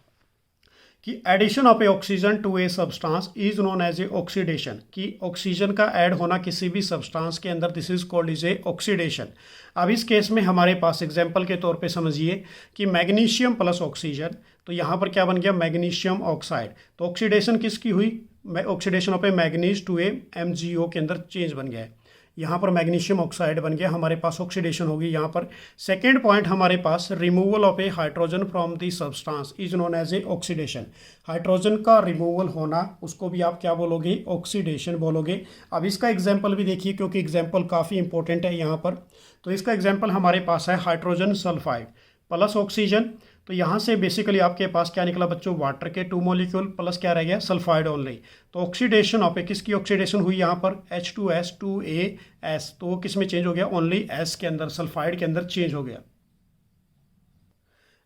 कि addition of a oxygen to a substance is known as a oxidation, कि ऑक्सीजन का ऐड होना किसी भी सब्सटेंस के अंदर, this is called is a oxidation. अब इस केस में हमारे पास एग्जांपल के तौर पे समझिए कि मैग्नीशियम प्लस ऑक्सीजन, तो यहाँ पर क्या बन गया मैग्नीशियम ऑक्साइड। तो ऑक्सीडेशन किसकी हुई, oxidation of a manganese to a MgO के अंदर चेंज बन गया है। यहाँ पर मैग्नीशियम ऑक्साइड बन गया, हमारे पास ऑक्सीडेशन होगी यहाँ पर। सेकेंड पॉइंट हमारे पास removal of a hydrogen from the substance is known as a oxidation. Hydrogen का रिमूवल होना उसको भी आप क्या बोलोगे, ऑक्सीडेशन बोलोगे। अब इसका एग्जाम्पल भी देखिए क्योंकि एग्जाम्पल काफ़ी इंपॉर्टेंट है यहाँ पर। तो इसका एग्जाम्पल हमारे पास है हाइड्रोजन सल्फाइड प्लस ऑक्सीजन। तो यहाँ से बेसिकली आपके पास क्या निकला बच्चों, वाटर के 2 मॉलिक्यूल प्लस क्या रह गया, सल्फाइड ओनली। तो ऑक्सीडेशन ऑफ ए किसकी ऑक्सीडेशन हुई यहाँ पर, H2S 2AS। तो वो किस में चेंज हो गया, ओनली S के अंदर, सल्फाइड के अंदर चेंज हो गया।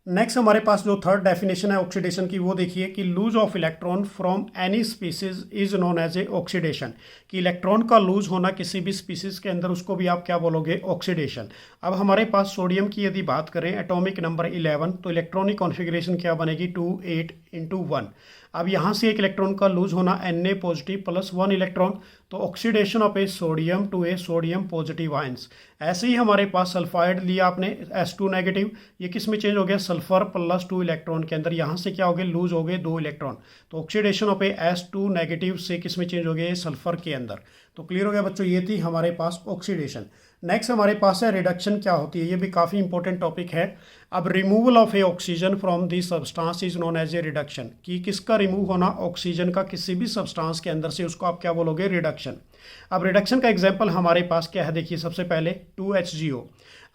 नेक्स्ट हमारे पास जो थर्ड डेफिनेशन है ऑक्सीडेशन की वो देखिए कि lose of electron from any species is known as a oxidation. कि इलेक्ट्रॉन का लूज होना किसी भी स्पीसीज के अंदर उसको भी आप क्या बोलोगे, ऑक्सीडेशन। अब हमारे पास सोडियम की यदि बात करें एटॉमिक नंबर 11 तो इलेक्ट्रॉनिक कॉन्फ़िगरेशन क्या बनेगी, 2 8 × 1। अब यहाँ से एक इलेक्ट्रॉन का लूज होना Na पॉजिटिव प्लस 1 इलेक्ट्रॉन, तो oxidation of a sodium to a sodium positive ions. ऐसे ही हमारे पास सल्फाइड लिया आपने S2 नेगेटिव, ये किस में चेंज हो गया, सल्फर प्लस 2 इलेक्ट्रॉन के अंदर, यहाँ से क्या हो गए, लूज हो गए 2 इलेक्ट्रॉन। तो oxidation of A S2 negative से किस में चेंज हो गया, सल्फर के अंदर। तो क्लियर हो गया बच्चों, ये थी हमारे पास ऑक्सीडेशन। नेक्स्ट हमारे पास है रिडक्शन क्या होती है, ये भी काफ़ी इंपॉर्टेंट टॉपिक है। अब removal of a oxygen from the substance is known as a reduction. कि किसका रिमूव होना, ऑक्सीजन का किसी भी सब्सटेंस के अंदर से, उसको आप क्या बोलोगे, रिडक्शन। अब रिडक्शन का एग्जांपल हमारे पास क्या है, देखिए सबसे पहले 2HgO।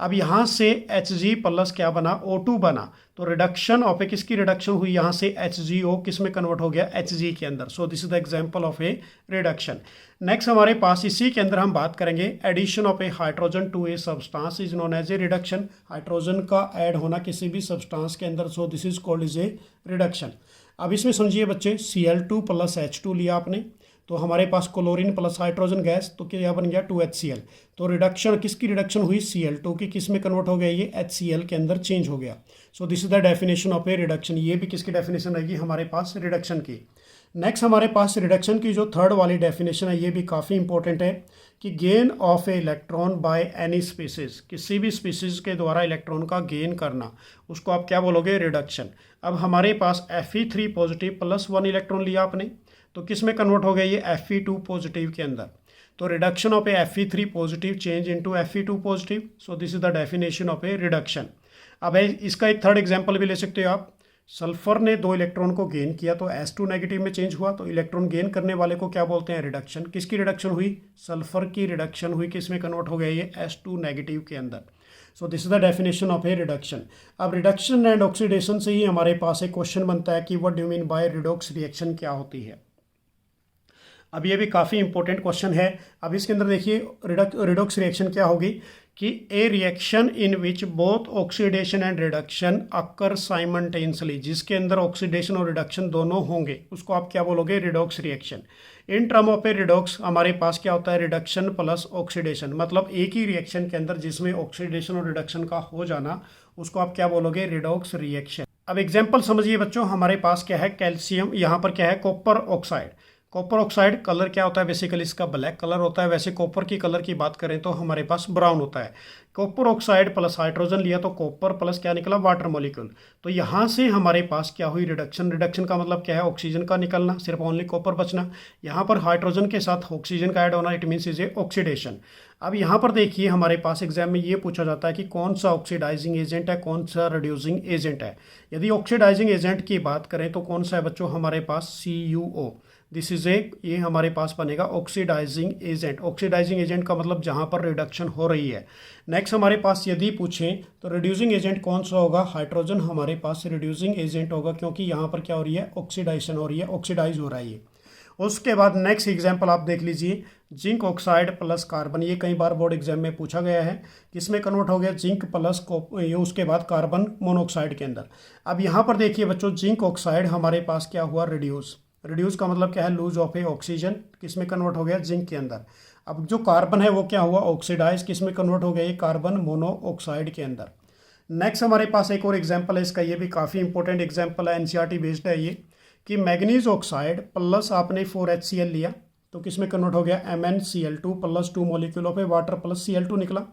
अब यहाँ से Hg प्लस क्या बना, O2 बना। तो रिडक्शन ऑफ ए किसकी रिडक्शन हुई, यहाँ से HgO किस में कन्वर्ट हो गया, Hg के अंदर। So this is the example of a reduction. Next हमारे पास इसी के अंदर हम बात करेंगे addition of a hydrogen to a substance is known as a reduction. Hydrogen का ऐड होना किसी भी सब्सटेंस के अंदर, so this is called is a reduction. अब इसमें समझिए बच्चे Cl2 प्लस H2 लिया आपने, तो हमारे पास क्लोरीन प्लस हाइड्रोजन गैस, तो क्या बन गया 2HCl। तो रिडक्शन किसकी रिडक्शन हुई, Cl2 की, किस में कन्वर्ट हो गया, ये HCl के अंदर चेंज हो गया। सो this is the definition of a reduction. ये भी किसकी डेफिनेशन रहेगी हमारे पास, रिडक्शन की। नेक्स्ट हमारे पास रिडक्शन की जो थर्ड वाली डेफिनेशन है ये भी काफ़ी इंपॉर्टेंट है कि gain of a electron by any species. किसी भी स्पीसीज के द्वारा इलेक्ट्रॉन का गेन करना, उसको आप क्या बोलोगे, रिडक्शन। अब हमारे पास Fe3 पॉजिटिव प्लस 1 इलेक्ट्रॉन लिया आपने, तो किस में कन्वर्ट हो गया, ये Fe2 पॉजिटिव के अंदर। तो reduction of A Fe3 positive change into Fe2 positive. So this is the definition of a reduction. अब इसका एक थर्ड एग्जांपल भी ले सकते हो आप। सल्फर ने 2 इलेक्ट्रॉन को गेन किया तो S2 नेगेटिव में चेंज हुआ, तो इलेक्ट्रॉन गेन करने वाले को क्या बोलते हैं, रिडक्शन। किसकी रिडक्शन हुई, सल्फर की रिडक्शन हुई, किस में कन्वर्ट हो गया, ये S2 नेगेटिव के अंदर। So this is the definition of a reduction. अब रिडक्शन एंड ऑक्सीडेशन से ही हमारे पास एक क्वेश्चन बनता है कि what do mean bye redox reaction, क्या होती है। अब ये भी काफ़ी इंपॉर्टेंट क्वेश्चन है। अब इसके अंदर देखिए रिडॉक्स रिएक्शन क्या होगी कि ए reaction in which both oxidation and reduction occur simultaneously, जिसके अंदर ऑक्सीडेशन और रिडक्शन दोनों होंगे, उसको आप क्या बोलोगे, redox reaction. In term of A redox हमारे पास क्या होता है, रिडक्शन प्लस ऑक्सीडेशन, मतलब एक ही रिएक्शन के अंदर जिसमें ऑक्सीडेशन और रिडक्शन का हो जाना, उसको आप क्या बोलोगे, रिडॉक्स रिएक्शन। अब एग्जाम्पल समझिए बच्चों, हमारे पास क्या है, कैल्शियम, यहाँ पर क्या है, copper oxide. Copper oxide colour क्या होता है, बेसिकली इसका ब्लैक कलर होता है। वैसे कॉपर की कलर की बात करें तो हमारे पास ब्राउन होता है। कॉपर ऑक्साइड प्लस हाइड्रोजन लिया तो कॉपर प्लस क्या निकला, वाटर मॉलिक्यूल। तो यहाँ से हमारे पास क्या हुई, रिडक्शन। रिडक्शन का मतलब क्या है, ऑक्सीजन का निकलना, सिर्फ ओनली कॉपर बचना। यहाँ पर हाइड्रोजन के साथ ऑक्सीजन का ऐड होना, it means is a oxidation. अब यहाँ पर देखिए हमारे पास एग्जाम में ये पूछा जाता है कि कौन सा ऑक्सीडाइजिंग एजेंट है, कौन सा रिड्यूसिंग एजेंट है। यदि ऑक्सीडाइजिंग एजेंट की बात करें तो कौन सा है बच्चों, हमारे पास CuO। दिस इज ये हमारे पास बनेगा ऑक्सीडाइजिंग एजेंट। ऑक्सीडाइजिंग एजेंट का मतलब जहाँ पर रिडक्शन हो रही है। नेक्स्ट हमारे पास यदि पूछें तो रिड्यूसिंग एजेंट कौन सा होगा, हाइड्रोजन हमारे पास रिड्यूसिंग एजेंट होगा, क्योंकि यहाँ पर क्या हो रही है, ऑक्सीडाइजेशन हो रही है, ऑक्सीडाइज हो रहा है ये। उसके बाद नेक्स्ट एग्जाम्पल आप देख लीजिए, जिंक ऑक्साइड प्लस कार्बन। ये कई बार बोर्ड एग्जाम में पूछा गया है, किसमें कन्वर्ट हो गया, जिंक प्लस ये उसके बाद कार्बन मोनोऑक्साइड के अंदर। अब यहाँ पर देखिए बच्चों, जिंक ऑक्साइड हमारे पास क्या हुआ, रिड्यूस। रिड्यूस का मतलब क्या है, लूज ऑफ ए ऑक्सीजन, किसमें कन्वर्ट हो गया, जिंक के अंदर। अब जो कार्बन है वो क्या हुआ, ऑक्सीडाइज, किसमें कन्वर्ट हो गया, ये कार्बन मोनोऑक्साइड के अंदर। नेक्स्ट हमारे पास एक और एग्जाम्पल है इसका, ये भी काफ़ी इंपॉर्टेंट एग्जाम्पल है, NCERT बेस्ड है ये, कि मैग्नीज ऑक्साइड प्लस आपने 4HCl लिया तो किसमें कन्वर्ट हो गया, MnCl2 plus 2 molecule of a water plus Cl2 निकला।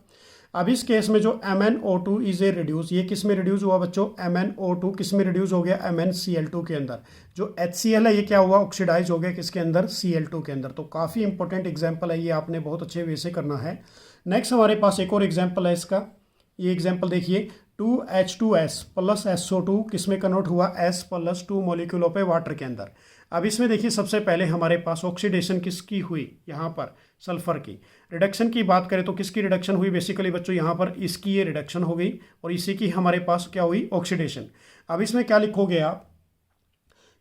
अब इस केस में जो MnO2 इज ए रिड्यूस, ये किस में रिड्यूस हुआ बच्चों, MnO2 किस में रिड्यूस हो गया, MnCl2 के अंदर। जो HCl है ये क्या हुआ, ऑक्सीडाइज हो गया किसके अंदर, Cl2 के अंदर। तो काफ़ी इंपॉर्टेंट एग्जाम्पल है ये, आपने बहुत अच्छे वे से करना है। नेक्स्ट हमारे पास एक और एग्जाम्पल है इसका, ये एग्जाम्पल देखिए, 2H2S प्लस SO2 किस में कन्वर्ट हुआ, S+2 मॉलिक्यूलों पे वाटर के अंदर। अब इसमें देखिए सबसे पहले हमारे पास ऑक्सीडेशन किसकी हुई, यहाँ पर सल्फर की। रिडक्शन की बात करें तो किसकी रिडक्शन हुई बेसिकली बच्चों, यहाँ पर इसकी ये रिडक्शन हो गई और इसी की हमारे पास क्या हुई, ऑक्सीडेशन। अब इसमें क्या लिखोगे आप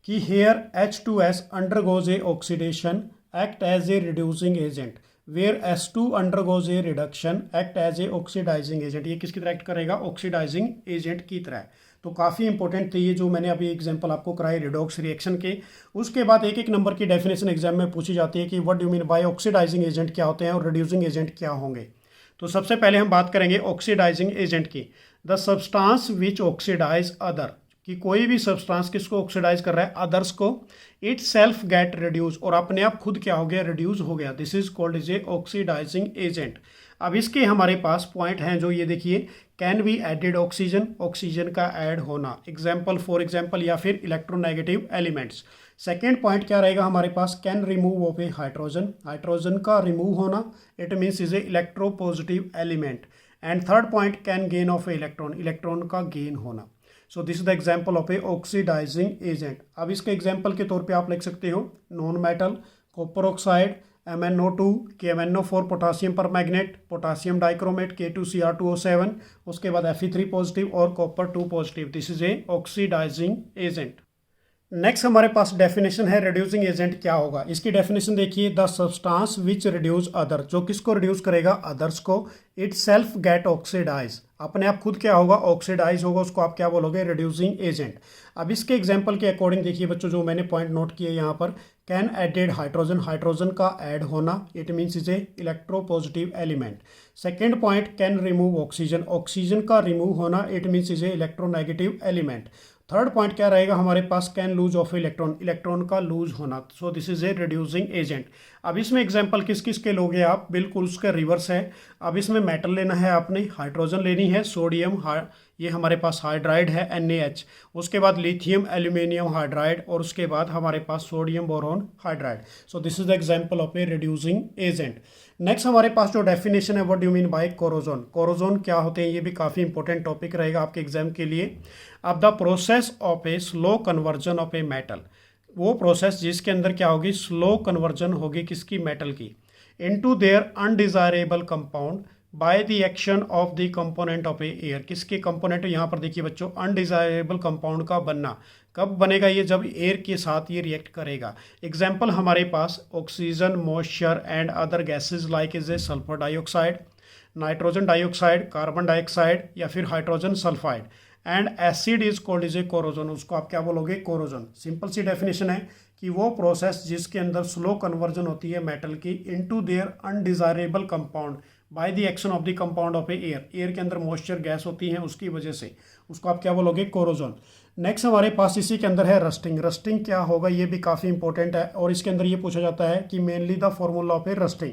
कि here H2S undergoes a oxidation act as a reducing agent, where S2 undergoes a reduction act as a oxidising agent. ये किसकी तरह एक्ट करेगा, ऑक्सीडाइजिंग एजेंट की तरह। तो काफ़ी इंपॉर्टेंट थे ये जो मैंने अभी एग्जांपल आपको कराए रिडॉक्स रिएक्शन के। उसके बाद एक एक नंबर की डेफिनेशन एग्जाम में पूछी जाती है कि what do mean by oxidising agent क्या होते हैं और रिड्यूसिंग एजेंट क्या होंगे। तो सबसे पहले हम बात करेंगे ऑक्सीडाइजिंग एजेंट की। The substance which oxidise other, कि कोई भी सब्सटेंस किसको ऑक्सीडाइज कर रहा है, अदर्स को, इट सेल्फ गेट रिड्यूस, और अपने आप खुद क्या हो गया, रिड्यूस हो गया। This is called is a oxidising agent. अब इसके हमारे पास पॉइंट हैं जो ये देखिए, can be added oxygen, oxygen का ऐड होना, एग्जाम्पल फॉर एग्जाम्पल, या फिर इलेक्ट्रोनेगेटिव एलिमेंट्स। सेकेंड पॉइंट क्या रहेगा हमारे पास, can remove of a hydrogen, hydrogen का रिमूव होना, it means is a electropositive element. And third point, can gain of a electron, electron का गेन होना। So this is the example of a oxidising agent. अब इसके example के तौर पे आप लिख सकते हो non metal, copper oxide, MnO2, KMnO4 potassium permanganate, potassium dichromate, K2Cr2O7, उसके बाद Fe3 पॉजिटिव और copper 2 positive. This is a oxidising agent. Next हमारे पास डेफिनेशन है रिड्यूसिंग एजेंट क्या होगा। इसकी डेफिनेशन देखिए, the substance which reduce other, जो किसको रिड्यूस करेगा, अदर्स को, इट सेल्फ गेट ऑक्सीडाइज, अपने आप खुद क्या होगा, ऑक्सीडाइज होगा, उसको आप क्या बोलोगे, रिड्यूसिंग एजेंट। अब इसके एग्जांपल के अकॉर्डिंग देखिए बच्चों, जो मैंने पॉइंट नोट किए यहाँ पर, कैन एडेड हाइड्रोजन, हाइड्रोजन का ऐड होना, it means is a electropositive element. Second point, can remove oxygen, oxygen का रिमूव होना, it means is a electronegative element. Third point क्या रहेगा हमारे पास, can lose of electron, electron का lose होना। So this is a reducing agent. अब इसमें एग्जांपल किस किस के लोगे आप, बिल्कुल उसका रिवर्स है। अब इसमें मेटल लेना है आपने, हाइड्रोजन लेनी है, सोडियम, ये हमारे पास हाइड्राइड है NaH, उसके बाद लिथियम एल्यूमिनियम हाइड्राइड, और उसके बाद हमारे पास sodium boron hydride. So this is the example of a reducing agent. Next हमारे पास जो डेफिनेशन है, what do mean by corrosion, corrosion क्या होते हैं, ये भी काफ़ी इंपॉर्टेंट टॉपिक रहेगा आपके एग्जाम के लिए। अब the process of a slow conversion of a metal, वो प्रोसेस जिसके अंदर क्या होगी, स्लो कन्वर्जन होगी किसकी, मेटल की, into their undesirable compound by the action of the component of a air, किसके कंपोनेंट, यहाँ पर देखिए बच्चों, अनडिजायरेबल कंपाउंड का बनना। कब बनेगा ये, जब एयर के साथ ये रिएक्ट करेगा। एग्जाम्पल हमारे पास oxygen, moisture and other gases like is a sulphur dioxide, nitrogen dioxide, carbon dioxide, या फिर hydrogen sulphide. And acid is called is a corrosion, उसको आप क्या बोलोगे, कोरोजन। सिंपल सी डेफिनेशन है कि वो प्रोसेस जिसके अंदर स्लो कन्वर्जन होती है मेटल की into their undesirable compound by the action of the compound of a air, air के अंदर मॉइस्चर गैस होती है उसकी वजह से, उसको आप क्या बोलोगे, कोरोजन। नेक्स्ट हमारे पास इसी के अंदर है रस्टिंग। रस्टिंग क्या होगा, ये भी काफ़ी इंपॉर्टेंट है, और इसके अंदर ये पूछा जाता है कि mainly the formula of a rusting.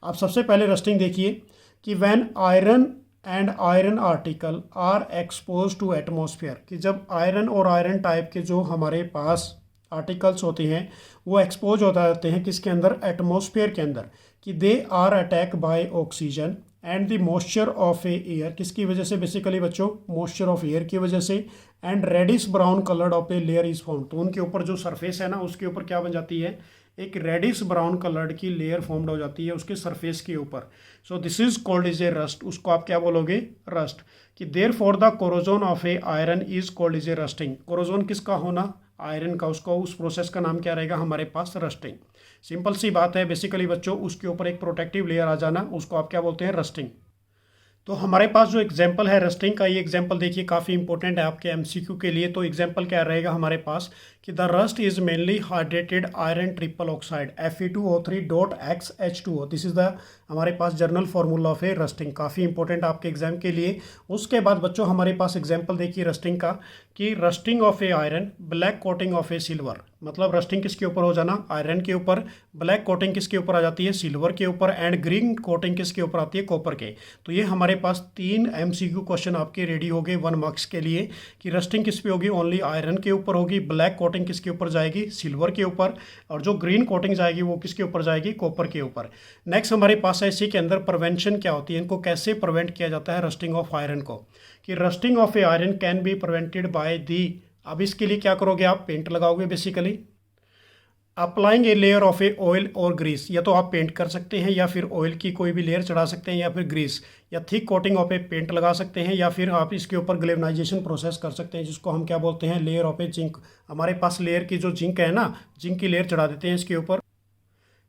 आप सबसे पहले रस्टिंग देखिए कि when iron and iron article are expose to atmosphere, कि जब आयरन और आयरन टाइप के जो हमारे पास आर्टिकल्स होते हैं वो एक्सपोज हो जाते हैं किसके अंदर, एटमॉस्फेयर के अंदर, कि they are attack by oxygen and the moisture of a air, किसकी वजह से बेसिकली बच्चों, मॉइस्चर ऑफ एयर की वजह से, and reddish brown coloured of a layer is form, तो उनके ऊपर जो सरफेस है ना उसके ऊपर क्या बन जाती है, एक रेडिश ब्राउन कलर्ड की लेयर फॉर्म्ड हो जाती है उसके सरफेस के ऊपर। सो this is called is a rust, उसको आप क्या बोलोगे, रस्ट। कि therefore the corrosion of a iron is called is a rusting, corrosion किसका होना, आयरन का, उसको उस प्रोसेस का नाम क्या रहेगा हमारे पास, रस्टिंग। सिंपल सी बात है बेसिकली बच्चों, उसके ऊपर एक प्रोटेक्टिव लेयर आ जाना, उसको आप क्या बोलते हैं, रस्टिंग। तो हमारे पास जो एग्जाम्पल है रस्टिंग का, ये एग्जाम्पल देखिए काफ़ी इंपॉर्टेंट है आपके MCQ के लिए। तो एग्जाम्पल क्या रहेगा हमारे पास कि the rust is mainly hydrated iron triple oxide Fe2O3.XH2O। This is the हमारे पास general formula of a rusting, काफ़ी इंपॉर्टेंट आपके एग्जाम के लिए। उसके बाद बच्चों हमारे पास एग्जाम्पल देखिए रस्टिंग का, कि rusting of a iron, black coating of A silver. मतलब रस्टिंग किसके ऊपर हो जाना, आयरन के ऊपर, ब्लैक कोटिंग किसके ऊपर आ जाती है, सिल्वर के ऊपर, एंड ग्रीन कोटिंग किसके ऊपर आती है, कॉपर के। तो ये हमारे पास 3 MCQ क्वेश्चन आपके रेडी हो गए 1 मार्क्स के लिए, कि रस्टिंग किस पे होगी, ओनली आयरन के ऊपर होगी, ब्लैक कोटिंग किसके ऊपर जाएगी, सिल्वर के ऊपर, और जो ग्रीन कोटिंग जाएगी वो किसके ऊपर जाएगी, कॉपर के ऊपर। नेक्स्ट हमारे पास है इसी के अंदर प्रिवेंशन क्या होती है, इनको कैसे प्रिवेंट किया जाता है रस्टिंग ऑफ आयरन को, कि rusting of a iron can be prevented by the. अब इसके लिए क्या करोगे, आप पेंट लगाओगे basically, applying a layer of A oil और ग्रीस। या तो आप पेंट कर सकते हैं, या फिर ऑयल की कोई भी लेयर चढ़ा सकते हैं, या फिर ग्रीस या thick coating of a paint लगा सकते हैं, या फिर आप इसके ऊपर गैल्वेनाइजेशन प्रोसेस कर सकते हैं, जिसको हम क्या बोलते हैं, लेयर ऑफ ए जिंक। हमारे पास लेयर की जो जिंक है ना, जिंक की लेयर चढ़ा देते हैं इसके ऊपर।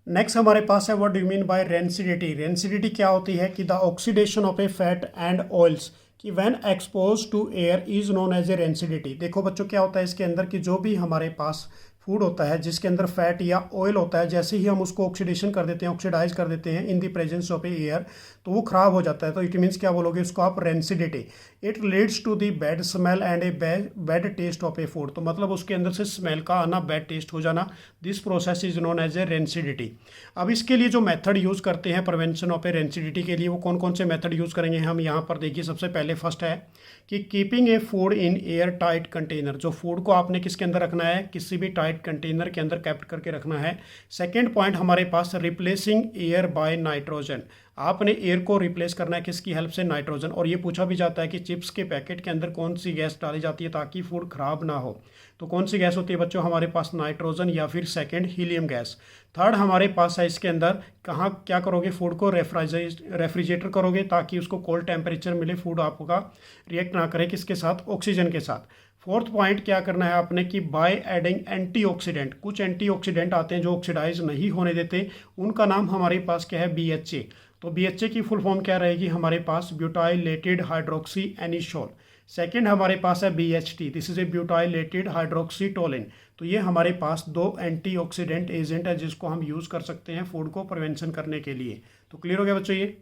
नेक्स्ट हमारे पास है what do you mean by rancidity. Rancidity क्या होती है, कि the oxidation of a fat and oils, कि when expose to air is known as a rancidity. देखो बच्चों क्या होता है इसके अंदर, कि जो भी हमारे पास फूड होता है जिसके अंदर फैट या ऑयल होता है, जैसे ही हम उसको ऑक्सीडेशन कर देते हैं, ऑक्सीडाइज कर देते हैं in the presence of a air, तो वो खराब हो जाता है। तो इट मीन्स क्या बोलोगे उसको आप, rancidity. It leads to the bad smell and a bad taste of a food. तो मतलब उसके अंदर से स्मेल का आना, बैड टेस्ट हो जाना, this process is known as a rancidity. अब इसके लिए जो मेथड यूज़ करते हैं प्रिवेंशन ऑफ ए रेंसिडिटी के लिए, वो कौन कौन से मेथड यूज़ करेंगे हम यहाँ पर देखिए। सबसे पहले फर्स्ट है कि keeping A food in air tight container. जो फूड को आपने किसके अंदर रखना है, किसी भी टाइट कंटेनर के अंदर कैप्ट करके रखना है। सेकेंड पॉइंट हमारे पास, रिप्लेसिंग एयर बाय नाइट्रोजन। आपने एयर को रिप्लेस करना है किसकी हेल्प से, नाइट्रोजन। और ये पूछा भी जाता है कि चिप्स के पैकेट के अंदर कौन सी गैस डाली जाती है ताकि फूड खराब ना हो। तो कौन सी गैस होती है बच्चों, हमारे पास नाइट्रोजन, या फिर सेकंड हीलियम गैस। थर्ड हमारे पास है इसके अंदर, कहाँ क्या करोगे, फूड को रेफ्रिजरेटर करोगे ताकि उसको कोल्ड टेम्परेचर मिले, फूड आपका रिएक्ट ना करे किसके साथ, ऑक्सीजन के साथ। फोर्थ पॉइंट क्या करना है आपने, कि बाय एडिंग एंटीऑक्सीडेंट। कुछ एंटीऑक्सीडेंट आते हैं जो ऑक्सीडाइज नहीं होने देते, उनका नाम हमारे पास क्या है, BHA। तो BHA की फुल फॉर्म क्या रहेगी हमारे पास, ब्यूटाइलेटेड हाइड्रोक्सी एनिशोल। सेकेंड हमारे पास है BHT, this is a butylated hydroxytoluene. तो ये हमारे पास 2 एंटीऑक्सीडेंट एजेंट है जिसको हम यूज़ कर सकते हैं फूड को प्रिवेंशन करने के लिए। तो क्लियर हो गया बच्चों ये।